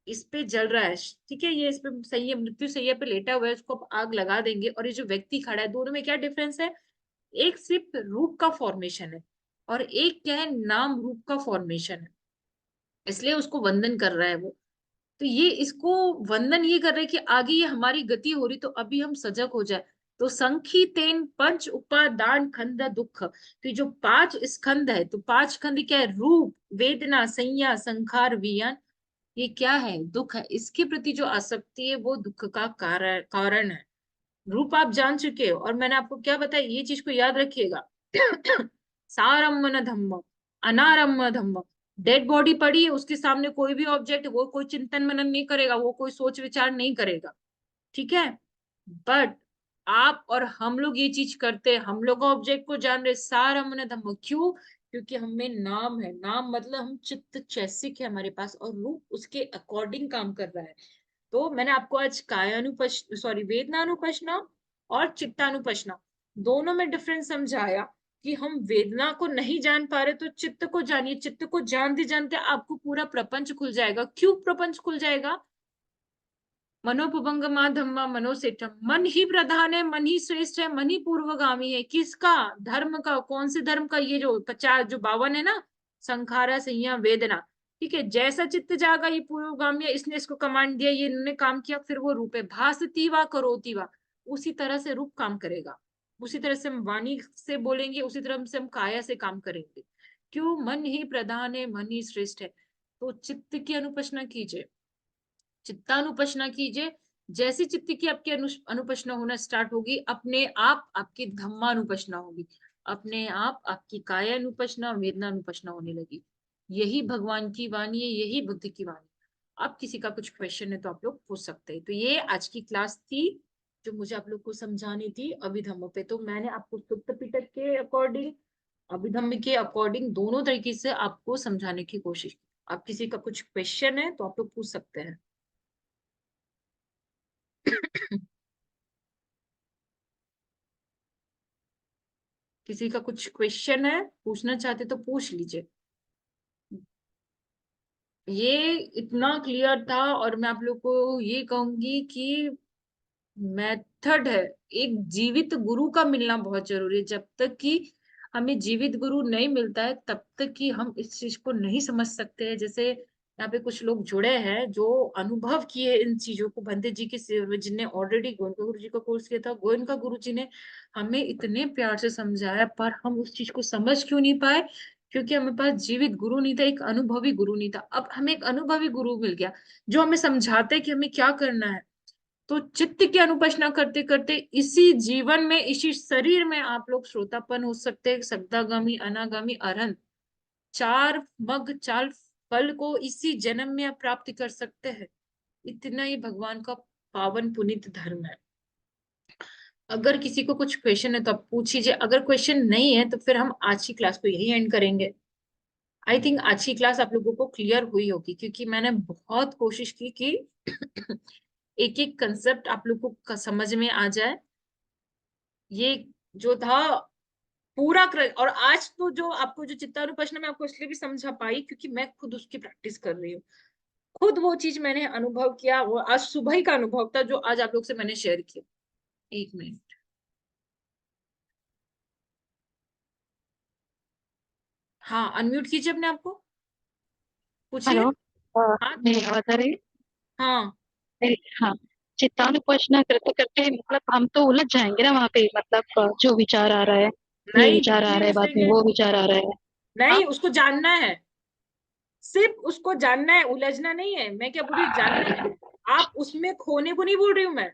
Speaker 1: इस पे जल रहा है, ठीक है, ये इस पे सही है, मृत्यु सैया पे लेटा हुआ है, उसको आप आग लगा देंगे, और ये जो व्यक्ति खड़ा है, दोनों में क्या डिफरेंस है? एक सिर्फ रूप का फॉर्मेशन है और एक क्या है, नाम रूप का फॉर्मेशन है, इसलिए उसको वंदन कर रहा है वो। तो ये इसको वंदन ये कर रहे हैं कि आगे ये हमारी गति हो रही, तो अभी हम सजग हो जाए। तो संखी तेन पंच उपादान खंड दुख, तो ये जो पांच स्कंद है, तो पांच स्कंद क्या है? रूप, वेदना, संज्ञा, संखार, विज्ञान। ये क्या है? दुख है। इसके प्रति जो आसक्ति है वो दुख का कारण है। रूप आप जान चुके हो, और मैंने आपको क्या बताया, ये चीज को याद रखिएगा। सारम्य धम्म, अनारम्य धम्म। डेड बॉडी पड़ी है, उसके सामने कोई भी ऑब्जेक्ट, वो कोई चिंतन मनन नहीं करेगा, वो कोई सोच विचार नहीं करेगा, ठीक है। बट आप और हम लोग ये चीज करते हैं, हम लोग ऑब्जेक्ट को जान रहे, सारम्य धम्म। क्यों? क्योंकि हमें नाम है, नाम मतलब हम चित्त चैसिक है हमारे पास, और रूप उसके अकॉर्डिंग काम कर रहा है। तो मैंने आपको आज वेदनानुपश्ना और चित्तानुपश्ना दोनों में डिफरेंस समझाया, कि हम वेदना को नहीं जान पा रहे तो चित्त को जानिए, चित्त को जानते जानते आपको पूरा प्रपंच खुल जाएगा। क्यों प्रपंच खुल जाएगा? मनोपभंगमा धम्मा मनोसेठम, मन ही प्रधान है, मन ही श्रेष्ठ है, मन ही पूर्वगामी है। किसका? धर्म का। कौन से धर्म का? ये जो 50 जो 52 है ना, संखारा, संयम, वेदना, ठीक है। जैसा चित्त जागा, ये पूर्वगामी है, इसने इसको कमांड दिया, ये इन्होंने काम किया, फिर वो रूप है। भासती वा करोति वा, उसी तरह से रूप काम करेगा। उसी तरह से हम वाणी से बोलेंगे, उसी तरह से हम काया से काम करेंगे। क्यों? मन ही प्रधान है, मन ही श्रेष्ठ है। तो चित्त की अनुपचना कीजिए, चित्तानुपश्ना कीजिए। जैसी चित्त की आपकी अनुपश्ना होना स्टार्ट होगी, अपने आप आपकी धम्मानुपश्ना होगी, अपने आप आपकी कायानुपश्ना, वेदनानुपश्ना होने लगी। यही भगवान की वाणी है, यही बुद्ध की वाणी। अब किसी का कुछ क्वेश्चन है तो आप लोग पूछ सकते हैं। तो ये आज की क्लास थी, जो मुझे आप लोग को समझानी थी अभिधम्म पे। तो मैंने आपको सुत्त पिटक के अकॉर्डिंग, अभिधम्म के अकॉर्डिंग, दोनों तरीके से आपको समझाने की कोशिश की। अब किसी का कुछ क्वेश्चन है तो आप लोग पूछ सकते हैं। किसी का कुछ क्वेश्चन है, पूछना चाहते तो पूछ लीजिए। ये इतना क्लियर था, और मैं आप लोग को ये कहूंगी कि मेथड है, एक जीवित गुरु का मिलना बहुत जरूरी है। जब तक कि हमें जीवित गुरु नहीं मिलता है, तब तक कि हम इस चीज को नहीं समझ सकते हैं। जैसे यहाँ पे कुछ लोग जुड़े हैं जो अनुभव किए इन चीजों को, बंदे जी के सेवा में, जिनने ऑलरेडी गोयनका गुरु जी का कोर्स किया था। गोयनका गुरु जी ने हमें इतने प्यार से समझाया, पर हम उस चीज को समझ क्यों नहीं पाए? क्योंकि हमें पास जीवित गुरु नहीं था, एक अनुभवी गुरु नहीं था। अब हमें एक अनुभवी गुरु मिल गया, जो हमें समझाते हैं कि हमें क्या करना है। तो चित्त की अनुपश्ना करते करते इसी जीवन में, इसी शरीर में आप लोग श्रोतापन हो सकते हैं, सद्दागामी, अनागामी, अरहंत, चार मग चार फल को इसी जन्म में आप प्राप्त कर सकते हैं। इतना ही भगवान का पावन पुनीत धर्म है। अगर किसी को कुछ क्वेश्चन है तो आप पूछ लीजिए, अगर क्वेश्चन नहीं है तो फिर हम आज की क्लास को यही एंड करेंगे। आई थिंक आज की क्लास आप लोगों को क्लियर हुई होगी, क्योंकि मैंने बहुत कोशिश की कि एक एक कंसेप्ट आप लोगों को समझ में आ जाए। ये जो था पूरा और आज तो जो आपको जो चित्तानुपश्न मैं आपको इसलिए भी समझा पाई, क्योंकि मैं खुद उसकी प्रैक्टिस कर रही हूँ। खुद वो चीज मैंने अनुभव किया, वो आज सुबह ही का अनुभव था जो आज आप लोग से मैंने शेयर किया। एक मिनट। हाँ, अनम्यूट कीजिए अपने आप को, पूछिए।
Speaker 2: हेलो।
Speaker 1: हाँ।
Speaker 2: मेरी आवाज आ रही है?
Speaker 1: हाँ।
Speaker 2: हाँ। चित्तानुपश्ना करते करते मतलब हम तो उलझ जाएंगे ना वहाँ पे, मतलब जो विचार आ रहा है, ये
Speaker 1: नहीं,
Speaker 2: विचार
Speaker 1: बिल्कुल
Speaker 2: आ
Speaker 1: नहीं
Speaker 2: रहा है, बाद में
Speaker 1: उलझेंगे।
Speaker 2: वो विचार आ रहा है। हाँ।
Speaker 1: नहीं, उसको जानना है, सिर्फ उसको जानना है, उलझना नहीं है। मैं क्या बोल रही हूँ? जानना है। आप उसमें खोने को नहीं बोल रही हूँ मैं,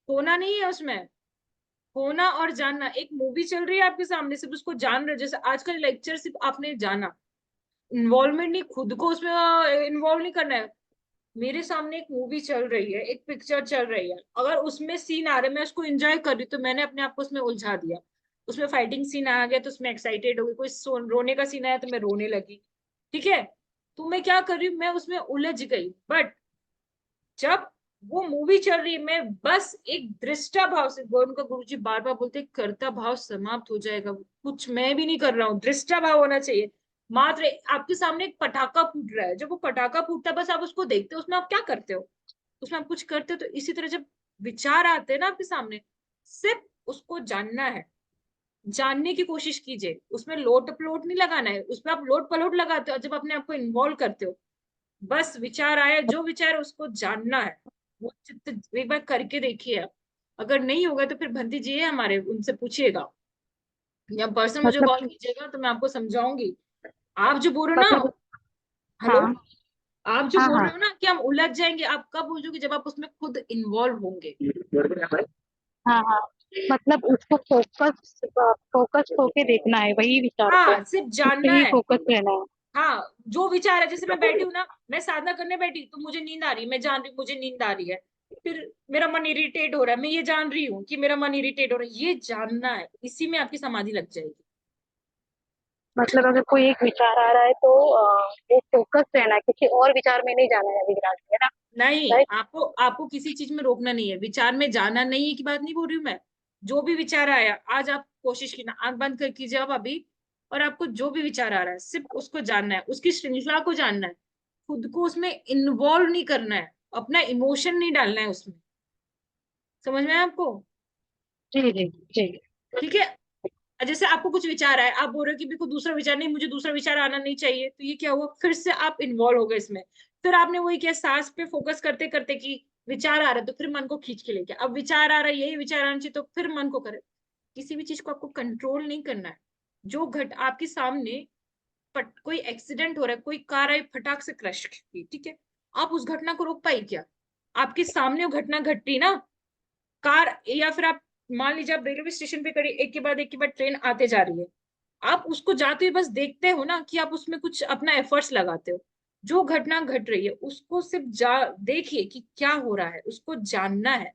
Speaker 1: खोना नहीं है उसमें। होना और जानना, एक मूवी चल रही है आपके सामने, सिर्फ उसको जान रहे हो। जैसे आज का लेक्चर सिर्फ आपने जाना, इन्वॉल्वमेंट नहीं, खुद को उसमें इन्वॉल्व नहीं करना है। मेरे सामने एक मूवी चल रही है, एक पिक्चर चल रही है, अगर उसमें सीन आ रहा है, मैं उसको एंजॉय कर रही हूँ, तो मैंने अपने आप को उसमें उलझा दिया। उसमें फाइटिंग सीन आ गया तो उसमें एक्साइटेड हो गई, कोई रोने का सीन आया तो मैं रोने लगी, ठीक है। तो मैं क्या कर रही हूँ? मैं उसमें उलझ गई। बट जब वो मूवी चल रही है, मैं बस एक दृष्टा भाव से, उनका गुरुजी बार बार बोलते हैं, कर्ता भाव समाप्त हो जाएगा। कुछ मैं भी नहीं कर रहा हूँ, दृष्टा भाव होना चाहिए। मात्र आपके सामने एक पटाखा फूट रहा है, जब वो पटाखा फूटता है बस आप उसको देखते हो, उसमें आप क्या करते हो, उसमें आप कुछ करते हो। तो इसी तरह जब विचार आते हैं ना आपके सामने, सिर्फ उसको जानना है, जानने की कोशिश कीजिए, उसमें लोट पलोट नहीं लगाना है, उसमें आप लोट पलोट लगाते हो जब अपने आप को इन्वॉल्व करते हो। बस विचार आया, जो विचार है उसको जानना है, वो चित्त एक बार करके देखिए आप। अगर नहीं होगा तो फिर भंती जी है हमारे, उनसे पूछिएगा या पर्सनल मुझे
Speaker 2: मतलब
Speaker 1: कॉल कीजिएगा तो मैं आपको समझाऊंगी। आप जो बोल रहे हो ना,
Speaker 2: मतलब
Speaker 1: हेलो,
Speaker 2: हाँ
Speaker 1: आप जो
Speaker 2: हाँ
Speaker 1: बोल
Speaker 2: हाँ
Speaker 1: रहे हो ना कि हम उलझ जाएंगे, आप कब बोलोगे, जब आप उसमें खुद इन्वॉल्व होंगे।
Speaker 2: हाँ हाँ, मतलब उसको फोकस फोकस होके देखना है वही विचार को,
Speaker 1: हाँ, सिर्फ
Speaker 2: उस पे
Speaker 1: जानना
Speaker 2: ही
Speaker 1: है।
Speaker 2: फोकस रहना है।
Speaker 1: हाँ, जो विचार है, जैसे मैं बैठी हूँ ना, मैं साधना करने बैठी तो मुझे नींद आ रही है, मैं जान रही हूँ मुझे नींद आ रही है, फिर मेरा मन इरिटेट हो रहा है, मैं ये जान रही हूँ कि मेरा मन इरिटेट हो रहा है, ये जानना है, इसी में आपकी समाधि लग जाएगी।
Speaker 2: मतलब अगर कोई एक विचार आ रहा है तो वो फोकस रहना है, किसी और विचार में नहीं जाना है अभी विराट है ना।
Speaker 1: नहीं,
Speaker 2: राइट।
Speaker 1: आपको आपको किसी चीज में रोकना नहीं है, विचार में जाना नहीं है की बात नहीं बोल रही हूँ मैं। जो भी विचार आया आज, आप कोशिश की ना, आंख बंद कर कीजिए आप अभी, और आपको जो भी विचार आ रहा है सिर्फ उसको जानना है, उसकी श्रृंखला को जानना है, खुद को उसमें इन्वॉल्व नहीं करना है, अपना इमोशन नहीं डालना है उसमें। समझ में आया आपको?
Speaker 2: जी जी जी।
Speaker 1: ठीक है। जैसे आपको कुछ विचार आए, आप बोल रहे हो कि मेरे को दूसरा विचार नहीं, मुझे दूसरा विचार आना नहीं चाहिए, तो ये क्या हुआ, फिर से आप इन्वॉल्व हो गए इसमें। फिर आपने वही किया, सांस पे फोकस करते करते कि विचार आ रहा है तो फिर मन को खींच के लेके, अब विचार आ रहा है, यही विचार आना चाहिए, तो फिर मन को करे। किसी भी चीज को आपको कंट्रोल नहीं करना है। जो घट आपके सामने, कोई एक्सीडेंट हो रहा है, कोई कार आई फटाक से क्रश की, ठीक है, आप उस घटना को रोक पाई क्या? आपके सामने वो घटना घटी ना, कार, या फिर आप मान लीजिए आप रेलवे स्टेशन पे खड़ी, एक के बाद ट्रेन आते जा रही है, आप उसको जाते हुए बस देखते हो ना, कि आप उसमें कुछ अपना एफर्ट्स लगाते हो। जो घटना घट रही है उसको सिर्फ देखिए कि क्या हो रहा है, उसको जानना है,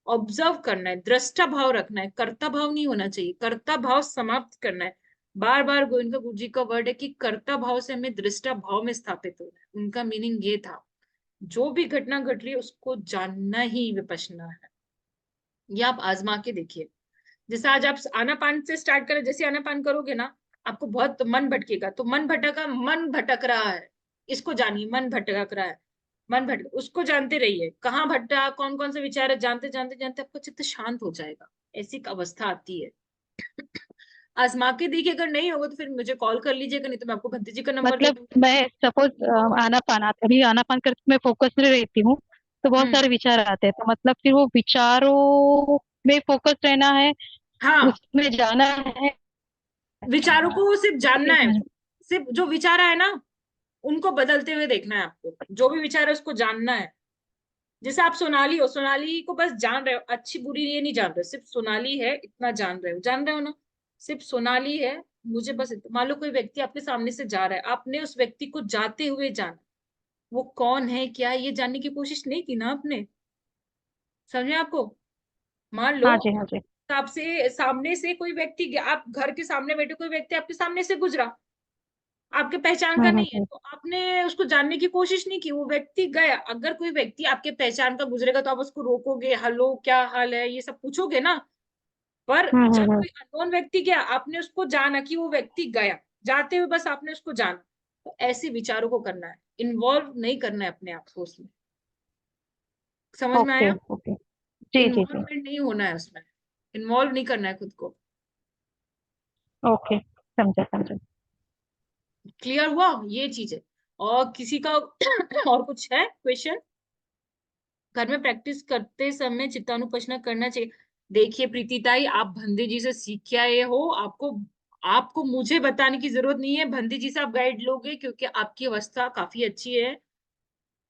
Speaker 1: ऑब्जर्व करना है, दृष्टा भाव रखना है, कर्ता भाव नहीं होना चाहिए, कर्ता भाव समाप्त करना है। बार बार गोविंद गुरु जी का वर्ड है कि कर्ता भाव से हमें दृष्टा भाव में स्थापित होना है, उनका मीनिंग ये था। जो भी घटना घट रही है उसको जानना ही विपश्यना है। ये आप आजमा के देखिए। जैसे आज आप आनापान से स्टार्ट करें, जैसे आनापान करोगे ना, आपको बहुत मन भटकेगा, तो मन भटका, मन भटक रहा है, इसको जानिए, मन भटक रहा है, मन भटक, उसको जानते रहिए, कहाँ भटका, कौन कौन से विचार है, जानते जानते जानते आपका चित्त शांत हो जाएगा। ऐसी एक अवस्था आती है। आजमा के देखिए, अगर नहीं होगा तो फिर मुझे कॉल कर लीजिएगा, नहीं तो मैं आपको भंती जी का नंबर दे
Speaker 2: मतलब
Speaker 1: दूंगी।
Speaker 2: मैं सपोज आनापान अभी आनापान करके मैं फोकस में रहती हूँ, तो बहुत
Speaker 1: हम्म।
Speaker 2: सारे विचार आते हैं, तो मतलब फिर वो विचारों में फोकस रहना है,
Speaker 1: हाँ,
Speaker 2: उसमें जाना है।
Speaker 1: विचारों को सिर्फ जानना
Speaker 2: ओके
Speaker 1: है,
Speaker 2: समझ।
Speaker 1: सिर्फ जो विचार है ना उनको बदलते हुए देखना है आपको, जो भी विचार है उसको जानना है। जैसे आप सोनाली हो, सोनाली को बस जान रहे हो, अच्छी बुरी ये नहीं जान रहे हो, सिर्फ सोनाली है इतना जान रहे हो, जान रहे हो ना, सिर्फ सोनाली है। मुझे बस मान लो कोई व्यक्ति आपके सामने से जा रहा है, आपने उस व्यक्ति को जाते हुए जाना, वो कौन है क्या है ये जानने की कोशिश नहीं की ना आपने। समझे आपको? मान लो
Speaker 2: हाँ जी हाँ जी।
Speaker 1: आपसे सामने से कोई व्यक्ति आप घर के सामने बैठे, कोई व्यक्ति आपके सामने से गुजरा, आपके पहचान का नहीं है,
Speaker 2: हम्म।
Speaker 1: तो आपने उसको जानने की कोशिश नहीं की, वो व्यक्ति गया। अगर कोई व्यक्ति आपके पहचान का गुजरेगा तो आप उसको रोकोगे, हेलो क्या हाल है, ये सब पूछोगे ना। पर जब
Speaker 2: हम्म।
Speaker 1: कोई अननोन व्यक्ति गया, आपने उसको जाना कि वो व्यक्ति गया, जाते हुए बस आपने उसको जाना। तो ऐसे विचारों को करना है, इन्वॉल्व नहीं करना है अपने आप को उसमें। समझ में
Speaker 2: ओके
Speaker 1: आया?
Speaker 2: ओके। जी जी जी।
Speaker 1: इन्वॉल्वमेंट नहीं होना है उसमें, इन्वॉल्व नहीं करना है खुद को।
Speaker 2: ओके, समझा समझा।
Speaker 1: क्लियर हुआ ये चीज है? और किसी का और कुछ है क्वेश्चन? घर में प्रैक्टिस करते समय चित्तानुपसना करना चाहिए। देखिए प्रीतिताई, आप भंदे जी से सीख के आए हो, आपको आपको मुझे बताने की जरूरत नहीं है, भंदे जी से आप गाइड लोगे क्योंकि आपकी अवस्था काफी अच्छी है।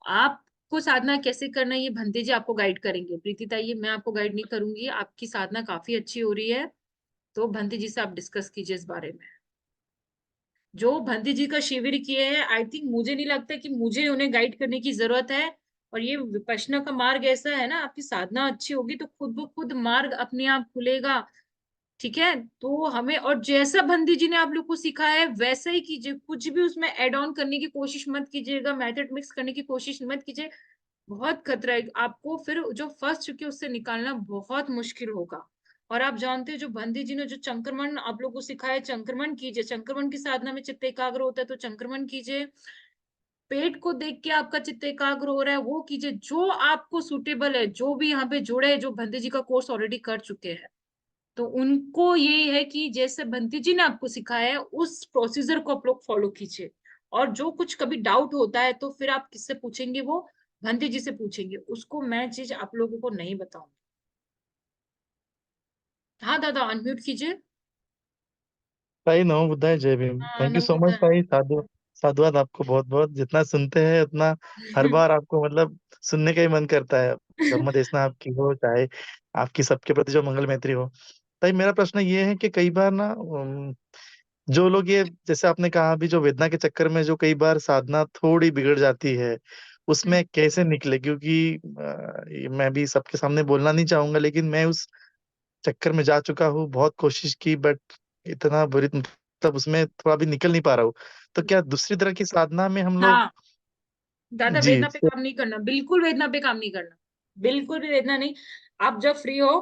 Speaker 1: आपको साधना कैसे करना है ये भंते जी आपको गाइड करेंगे, प्रीतिताई ये मैं आपको गाइड नहीं करूंगी, आपकी साधना काफी अच्छी हो रही है। तो भंते जी से आप डिस्कस कीजिए इस बारे में। जो भंती जी का शिविर किए हैं, आई थिंक मुझे नहीं लगता कि मुझे उन्हें गाइड करने की जरूरत है। और ये विपश्यना का मार्ग ऐसा है ना, आपकी साधना अच्छी होगी तो खुद ब खुद मार्ग अपने आप खुलेगा। ठीक है, तो हमें, और जैसा भंती जी ने आप लोग को सिखाया है वैसा ही कीजिए, कुछ भी उसमें एड ऑन करने की कोशिश मत कीजिएगा, मेथड मिक्स करने की कोशिश मत कीजिए। बहुत खतरा है आपको, फिर जो फंस चुके उससे निकालना बहुत मुश्किल होगा। और आप जानते हो जो बंदी जी ने जो चंक्रमण आप लोगों को सिखाया, चंक्रमण कीजिए, चंक्रमण की साधना में चित्त एकाग्र होता है तो चंक्रमण कीजिए, पेट को देख के आपका चित्त एकाग्र हो रहा है वो कीजिए, जो आपको सुटेबल है, जो भी यहाँ पे जुड़े हैं, जो बंदी जी का कोर्स ऑलरेडी कर चुके हैं, तो उनको ये है कि जैसे बंती जी ने आपको सिखाया है उस प्रोसीजर को आप लोग फॉलो कीजिए। और जो कुछ कभी डाउट होता है तो फिर आप किससे पूछेंगे, वो बंती जी से पूछेंगे, उसको मैं चीज आप लोगों को नहीं बताऊंगी। हाँ दादा अनम्यूट कीजिए।
Speaker 3: भाई नमो बुद्धाय जय भीम।
Speaker 1: हाँ
Speaker 3: thank you
Speaker 1: NaMo
Speaker 3: so much
Speaker 1: बुद्धाय।
Speaker 3: भाई। साधुवाद आपको बहुत बहुत। जितना सुनते हैं उतना हर बार आपको मतलब सुनने का ही मन करता है। धम्म देशना आपकी हो, चाहे आपकी सबके प्रति जो मंगल मैत्री हो। भाई मेरा प्रश्न ये है कि कई बार ना जो लोग ये जैसे आपने कहा अभी जो वेदना के चक्कर में जो कई बार साधना थोड़ी बिगड़ जाती है, उसमें कैसे निकले? क्योंकि ये मैं भी सबके सामने बोलना नहीं चाहूंगा, लेकिन मैं उस चक्कर में जा चुका हूँ, बहुत कोशिश की, बट इतना बुरी मतलब उसमें थोड़ा भी निकल नहीं पा रहा हूँ। तो क्या दूसरी तरह की साधना में हम लोग?
Speaker 1: हाँ दादा
Speaker 3: जी
Speaker 1: वेदना पे काम नहीं करना, बिल्कुल वेदना पे काम नहीं करना, बिल्कुल भी वेदना नहीं। आप जब फ्री हो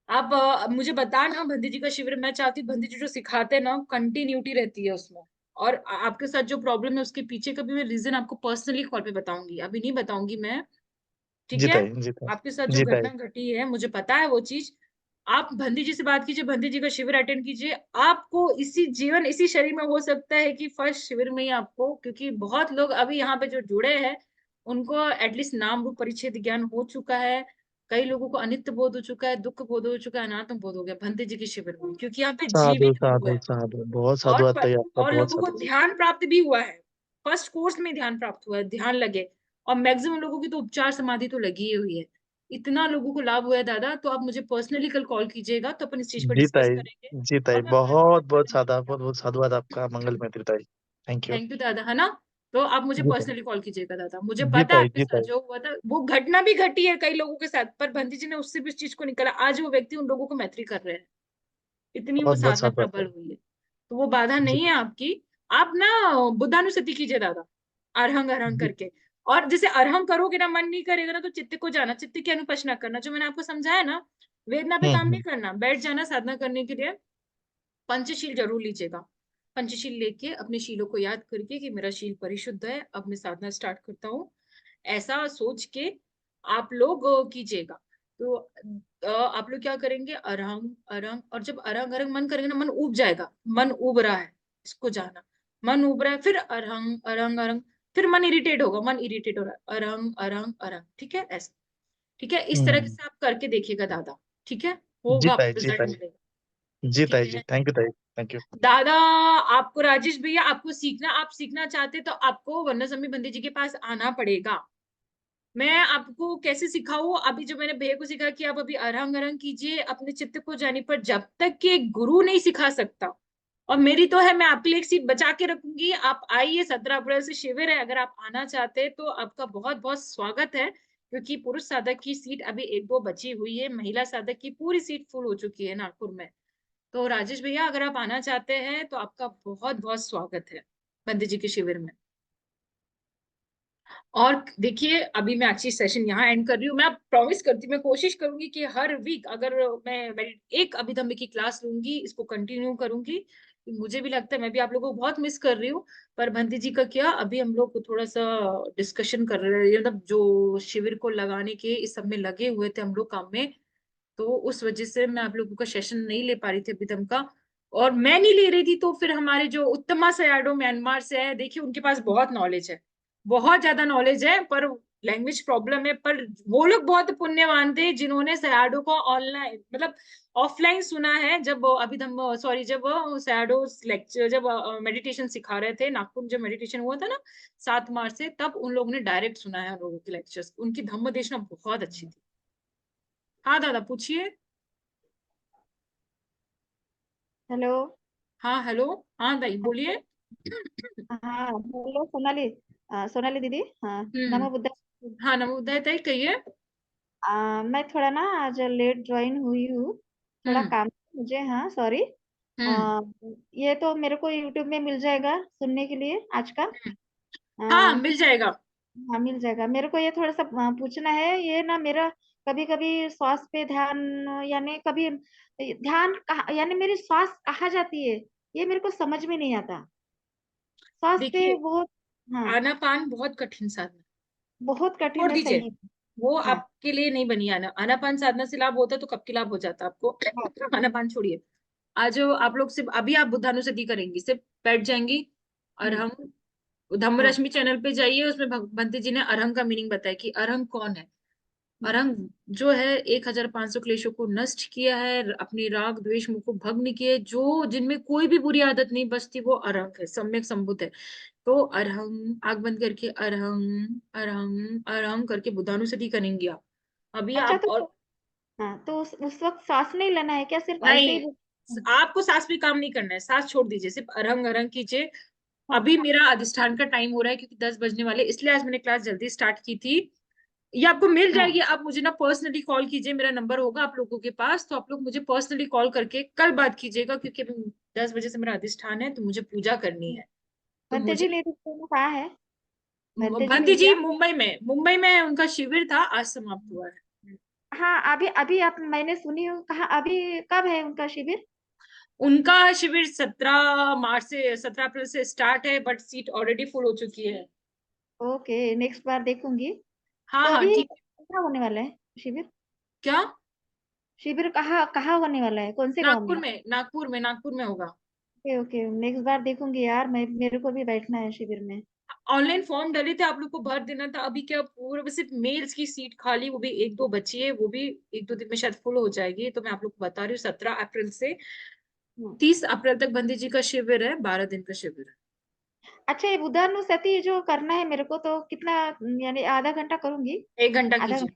Speaker 1: आप मुझे बताना, बंदी जी का शिविर मैं चाहती हूँ, बंदी जी जो सिखाते हैं ना कंटिन्यूटी रहती है उसमें। और आपके साथ जो प्रॉब्लम है उसके पीछे का भी मैं रीजन आपको पर्सनली कॉल पे बताऊंगी, अभी नहीं बताऊंगी मैं, ठीक है।
Speaker 3: जीताई जीताई
Speaker 1: आपके साथ जो
Speaker 3: जीताई।
Speaker 1: घटना घटी है मुझे पता है वो चीज। आप बंदी जी से बात कीजिए, बंदी जी का शिविर अटेंड कीजिए, आपको इसी जीवन इसी शरीर में हो सकता है कि फर्स्ट शिविर में ही आपको, क्योंकि बहुत लोग अभी यहाँ पे जो जुड़े हैं उनको एटलीस्ट नाम रूप परिच्छेद ज्ञान हो चुका है, कई लोगों को अनित्य बोध हो चुका है, दुख बोध हो चुका है, अनात्म बोध हो गया बंदी जी के शिविर में, क्योंकि यहाँ पे
Speaker 3: साधु
Speaker 1: जीवित लोग
Speaker 3: साधु
Speaker 1: हैं।
Speaker 3: साधु, बहुत
Speaker 1: और
Speaker 3: साधुवाद भाई आपका,
Speaker 1: और
Speaker 3: बहुत
Speaker 1: लोगों को
Speaker 3: साधु।
Speaker 1: ध्यान प्राप्त भी हुआ है, फर्स्ट कोर्स में ध्यान प्राप्त हुआ है, ध्यान लगे। और मैक्सिमम लोगों की तो उपचार समाधि तो लगी ही हुई है, इतना लोगों को लाभ हुआ है दादा। तो आप मुझे पर्सनली कल कॉल कीजिएगा तो अपन इस चीज पर डिस्कस
Speaker 3: जीताई
Speaker 1: करेंगे।
Speaker 3: जीताई,
Speaker 1: और मैं
Speaker 3: बहुत बहुत
Speaker 1: पर्सनली,
Speaker 3: साधा, बहुत बहुत साधुवाद आपका, मंगल मैत्री ताई। Thank you.
Speaker 1: थैंक यू दादा, है ना। तो आप मुझे
Speaker 3: जीताई
Speaker 1: पर्सनली कॉल कीजिएगा दादा, मुझे पता है
Speaker 3: जीताई
Speaker 1: आपके साथ
Speaker 3: जीताई।
Speaker 1: जो हुआ था वो घटना भी घटी है कई लोगों के साथ, पर बंदी जी ने उससे भी इस चीज को निकाला, आज वो व्यक्ति उन लोगों को मैत्री कर रहे हैं, इतनी वो
Speaker 3: बहुत बहुत
Speaker 1: साधना
Speaker 3: साधुवाद
Speaker 1: प्रबल
Speaker 3: भाई।
Speaker 1: हुई है। तो वो बाधा नहीं
Speaker 3: जी
Speaker 1: है आपकी। आप ना बुद्धानुस्मृति कीजिए दादा, अरहंग अरहंग
Speaker 3: जी।
Speaker 1: करके। और जैसे अरहंग करोगे ना, मन नहीं करेगा ना, तो चित्त को जाना, चित्त की अनुपचना करना, जो मैंने आपको समझाया ना, वेदना पे काम नहीं
Speaker 3: हम्म।
Speaker 1: करना, बैठ जाना साधना करने के लिए। पंचशील जरूर लीजिएगा, पंचशील लेके अपने शीलों को याद करके कि मेरा शील परिशुद्ध है, अब मैं साधना स्टार्ट करता हूँ, ऐसा सोच के आप लोग कीजिएगा। तो आप लोग क्या करेंगे, अरहंग अरहंग, और जब अरहंग अरहंग मन करेंगे ना, मन उब जाएगा, मन उब रहा है, इसको जाना, मन उब रहा है, फिर अरहंग अरहंग अरहंग, फिर मन इरिटेट होगा, मन इरिटेट हो रहा है, अरहंग अरहंग अरहंग, ठीक है ऐसा। ठीक है, इस तरह
Speaker 3: हम्म।
Speaker 1: से आप करके देखिएगा दादा, ठीक है, होगा
Speaker 3: जीताई
Speaker 1: आपको रिजल्ट
Speaker 3: जीताई
Speaker 1: मिलेगा। ठीक
Speaker 3: जीताई जी,
Speaker 1: है
Speaker 3: थैंक यू ताई, थैंक यू।
Speaker 1: दादा, आपको राजेश भैया, आपको सीखना, आप सीखना चाहते तो आपको वरना समी बंदी जी के पास आना पड़ेगा। मैं आपको कैसे सिखाऊं, अभी जो मैंने भैया को सिखा कि आप अभी अरहंग अरहंग कीजिए अपने चित्त को जाने पर, जब तक कि एक गुरु नहीं सिखा सकता। और मेरी तो है, मैं आपके लिए एक सीट बचा के रखूंगी, आप आइए, 17 अप्रैल से शिविर है, अगर आप आना चाहते हैं तो आपका बहुत बहुत स्वागत है, क्योंकि पुरुष साधक की सीट अभी एक दो बची हुई है, महिला साधक की पूरी सीट फुल हो चुकी है नागपुर में। तो राजेश भैया अगर आप आना चाहते हैं तो आपका बहुत बहुत स्वागत है बंदी जी के शिविर में। और देखिए अभी मैं अच्छी सेशन यहाँ एंड कर रही हूँ, मैं प्रॉमिस करती हूँ, मैं कोशिश करूंगी कि हर वीक अगर मैं एक अभिधम्म की क्लास लूंगी, इसको कंटिन्यू करूंगी। मुझे भी लगता है मैं भी आप लोगों को बहुत मिस कर रही हूँ, पर बंदी जी का क्या, अभी हम लोग थोड़ा सा डिस्कशन कर रहे हैं, मतलब जो शिविर को लगाने के इस सब में लगे हुए थे हम लोग काम में, तो उस वजह से मैं आप लोगों का सेशन नहीं ले पा रही थी अभिधम का। और मैं नहीं ले रही थी तो फिर हमारे जो उत्तमा सयाडो म्यांमार से है, देखिए उनके पास बहुत नॉलेज है, बहुत ज्यादा नॉलेज है, पर लैंग्वेज प्रॉब्लम है। पर वो लोग बहुत पुण्यवान थे जिन्होंने सयाडो को ऑनलाइन मतलब ऑफलाइन सुना है, जब अभिधम सॉरी जब सयाडो लेक्चर, जब मेडिटेशन सिखा रहे थे नागपुर, जब मेडिटेशन हुआ था ना 7 मार्च से, तब उन लोगों ने डायरेक्ट सुना है उन लोगों के लेक्चर्स, उनकी धम्म देशना बहुत अच्छी थी। हाँ दादा पूछिए।
Speaker 2: हेलो।
Speaker 1: हाँ हेलो। हाँ दाई बोलिए।
Speaker 2: हाँ हेलो सोनाली। सोनाली दीदी, हाँ।
Speaker 1: हम्म।
Speaker 2: नमो बुद्धा।
Speaker 1: हाँ नमोदय ताई कहिए।
Speaker 2: मैं थोड़ा ना आज लेट ज्वाइन हुई हूँ, थोड़ा
Speaker 1: हम्म।
Speaker 2: काम था मुझे, हाँ सॉरी।
Speaker 1: हम्म।
Speaker 2: ये तो मेरे को यूट्यूब में मिल जाएगा सुनने के लिए आज का।
Speaker 1: हम्म। हाँ
Speaker 2: आ,
Speaker 1: मिल जाएगा।
Speaker 2: हाँ मिल जाएगा। मेरे को ये थोड़ा सा पूछना है, ये ना मेरा
Speaker 4: कभी कभी श्वास पे ध्यान, यानी कभी ध्यान कहाँ, यानी मेरी श्वास कहाँ जाती है ये मेरे को समझ में नहीं आता। श्वास पे
Speaker 1: देखिए,
Speaker 4: बहुत। हाँ,
Speaker 1: आनापान बहुत कठिन साधना,
Speaker 4: बहुत कठिन
Speaker 1: छोड़
Speaker 4: है,
Speaker 1: दीजिए,
Speaker 4: सही।
Speaker 1: वो
Speaker 4: हाँ
Speaker 1: आपके लिए नहीं बनी। आनापान साधना से लाभ होता तो कब की लाभ हो जाता आपको। आनापान छोड़िए, आज आप लोग सिर्फ अभी आप बुद्धानुस्मृति करेंगी, सिर्फ बैठ जाएंगी। और
Speaker 4: हम्म,
Speaker 1: हम
Speaker 4: हाँ
Speaker 1: धम्मरश्मि चैनल पे जाइए, उसमें भगवंत जी ने अरहं का मीनिंग बताया कि अरहं कौन है।
Speaker 4: हम्म,
Speaker 1: अरहं जो है 1500 क्लेशों को नष्ट किया है, अपने राग द्वेष मुख को भग्न किए, जो जिनमें कोई भी बुरी आदत नहीं बचती, वो अरहं है, सम्यक संबुद्ध है। तो अरहं, आंख बंद करके अरहं अरहं अरहं करके बुद्धानुस्मृति करेंगी आप। अभी
Speaker 4: अच्छा।
Speaker 1: आप,
Speaker 4: तो
Speaker 1: और
Speaker 4: हाँ, तो उस वक्त सांस नहीं लेना है क्या, सिर्फ ऐसे ही
Speaker 1: नहीं, आपको सांस भी काम नहीं करना है, सांस छोड़ दीजिए, सिर्फ अरहं अरहं कीजिए।
Speaker 4: हाँ
Speaker 1: अभी मेरा अधिष्ठान का टाइम हो रहा है क्योंकि 10 बजने वाले, इसलिए आज मैंने क्लास जल्दी स्टार्ट की थी। ये आपको मिल
Speaker 4: हाँ।
Speaker 1: जाएगी, आप मुझे ना पर्सनली कॉल कीजिए, मेरा नंबर होगा आप लोगों के पास, तो आप लोग मुझे पर्सनली कॉल करके कल बात कीजिएगा, क्योंकि अभी 10 बजे से मेरा अधिष्ठान है, तो मुझे पूजा करनी है। तो
Speaker 4: भंते जी
Speaker 1: मुझे,
Speaker 4: नेतृत्व में कहाँ है? भंते जी
Speaker 1: भंती जी
Speaker 4: विद्या।
Speaker 1: मुंबई में उनका शिविर था, आज समाप्त हुआ है।
Speaker 4: हाँ, अभी अभी आप, मैंने सुनी हूँ, कहाँ अभी कब है उनका शिविर?
Speaker 1: उनका शिविर 17 मार्च से, 17 अप्रैल से स्टार्ट है, बट सीट ऑलरेडी फुल हो चुकी है।
Speaker 4: ओके, नेक्स्ट बार देखूंगी।
Speaker 1: हाँ
Speaker 4: तो
Speaker 1: हाँ
Speaker 4: अभी
Speaker 1: ठीक है।
Speaker 4: कहाँ होने वाला है शिविर?
Speaker 1: क्या?
Speaker 4: शिविर कहाँ कहाँ होने वाला है, कौन से गांव में?
Speaker 1: नागपुर में होगा।
Speaker 4: ओके ओके, नेक्स्ट बार देखूंगी यार, मैं मेरे को भी बैठना है शिविर में।
Speaker 1: ऑनलाइन फॉर्म डले थे, आप लोग को भर देना था। अभी क्या पूरा सिर्फ मेल्स की सीट खाली, वो भी एक दो बची है, वो भी एक दो दिन में शायद फुल हो जाएगी। तो मैं आप लोग को बता रही हूँ, 17 अप्रैल से
Speaker 4: हम्म।
Speaker 1: 30 अप्रैल तक बंदी जी का शिविर है, 12 दिन का शिविर है।
Speaker 4: अच्छा, ये बुधानुस्मृति जो करना है मेरे को, तो कितना, यानी आधा घंटा करूंगी?
Speaker 1: 1 घंटा
Speaker 4: आधा
Speaker 1: कीजिए,
Speaker 4: घंटा?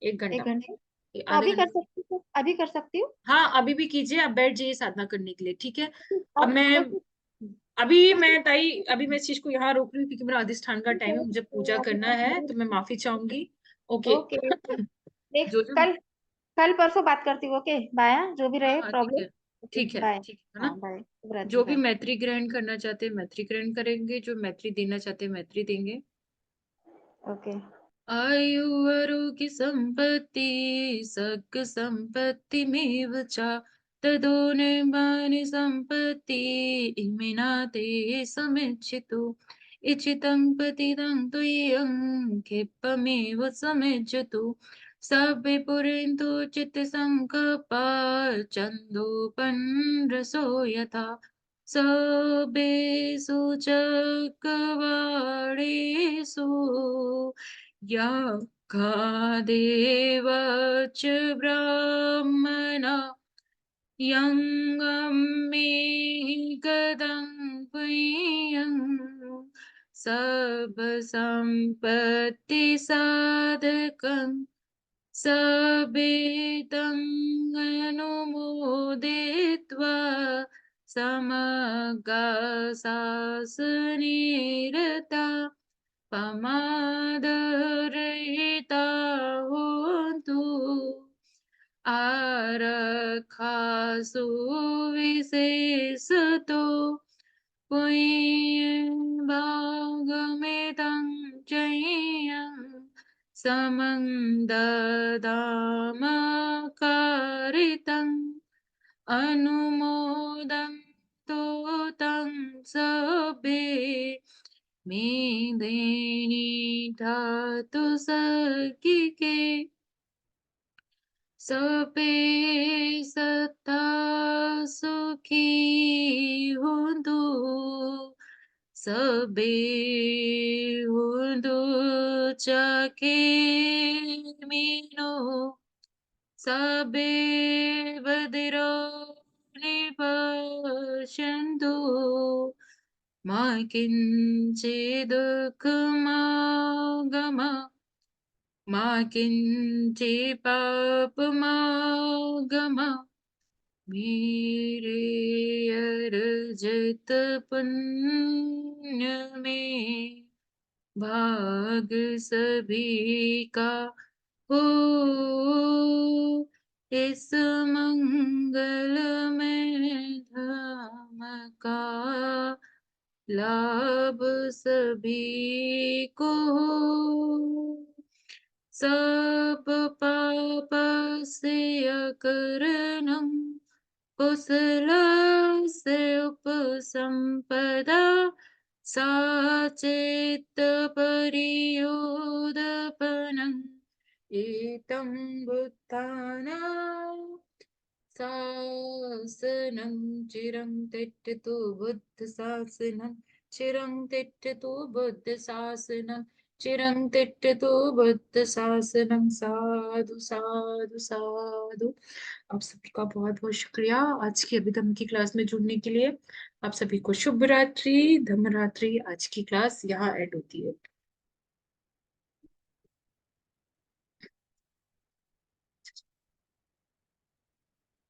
Speaker 1: 1 घंटा,
Speaker 4: 1 घंटे? तो
Speaker 1: आधे
Speaker 4: अभी कर
Speaker 1: घंटे।
Speaker 4: सकती हूँ, अभी कर सकती हूँ?
Speaker 1: हाँ अभी भी कीजिए, आप बैठ जाइए साधना करने के लिए, ठीक है। अब
Speaker 4: और
Speaker 1: मैं,
Speaker 4: तो फिर
Speaker 1: अभी
Speaker 4: तो
Speaker 1: मैं
Speaker 4: फिर
Speaker 1: ताई, अभी मैं इस चीज को यहाँ रोक रही हूँ क्योंकि मेरा अधिष्ठान का टाइम है, मुझे पूजा
Speaker 4: अभी
Speaker 1: करना है, तो मैं माफी चाहूंगी। ओके।
Speaker 4: ओके, नेक्स्ट
Speaker 1: जो जो,
Speaker 4: कल, कल परसों बात करती हूँ। ओके बाय, जो भी
Speaker 1: हाँ
Speaker 4: रहे
Speaker 1: हाँ ठीक
Speaker 4: प्रॉब्लम।
Speaker 1: है,
Speaker 4: ओके
Speaker 1: ठीक है,
Speaker 4: बाय।
Speaker 1: ठीक है ना।
Speaker 4: हाँ बाय, शुभरात्रि,
Speaker 1: जो भी
Speaker 4: बाय।
Speaker 1: मैत्री ग्रहण करना चाहते हैं मैत्री ग्रहण करेंगे, जो मैत्री देना चाहते हैं मैत्री देंगे।
Speaker 4: ओके।
Speaker 1: आयु आरोग्य संपत्ति सग संपत्ति में चा, तदो निर्माण संपत्ति इमिनाते समिच्चितो, इचितं पतितं तुय्यं क्षिप्तमेव समिज्जतु, सभ्ये पुरिन्तु चित्तसङ्कपा चन्दोपनरसो यथा, सभ्येषु चक्रवाळेषु या खादेव च ब्राह्मणा यङ्गम्मे गदं पुयं सर्वसम्पत्ति साधकं सवेदं अनुमोदित्वा समगासासनिरता पमादरहिता होन्तु आरक्षासु विशेषतो पुण्यभागमिदं जय्यं समं ददामकारितम् अनुमोदं तो तं सभ्ये मेदिनी धातु सकिके, सभ्ये सत्ता सुखी हुंदु, सभ्ये हुंदु चाके मीनो, सभ्ये भद्रो निपश्यन्तु, मा किञ्चिदुःखमागम, मा किञ्चित् पापमागम, मेरे अर्जित पुण्य में भाग सभी का हो, इस मंगलमय धाम का लाभ सभी को हो, सब पापस्य करणं कुशलस्य उपसम्पदा साचेत्तपरियोदपनम् एतं बुद्धानां शासनं चिरं तिष्ठतु बुद्धशासनं चिरं तिष्ठतु बुद्धशासनं चिरं तिष्ठतु बुद्धशासनं साधु साधु साधु। आप सभी का बहुत बहुत शुक्रिया आज की अभिधम की क्लास में जुड़ने के लिए। आप सभी को शुभ रात्रि, धम्म रात्रि। आज की क्लास यहाँ एंड होती है।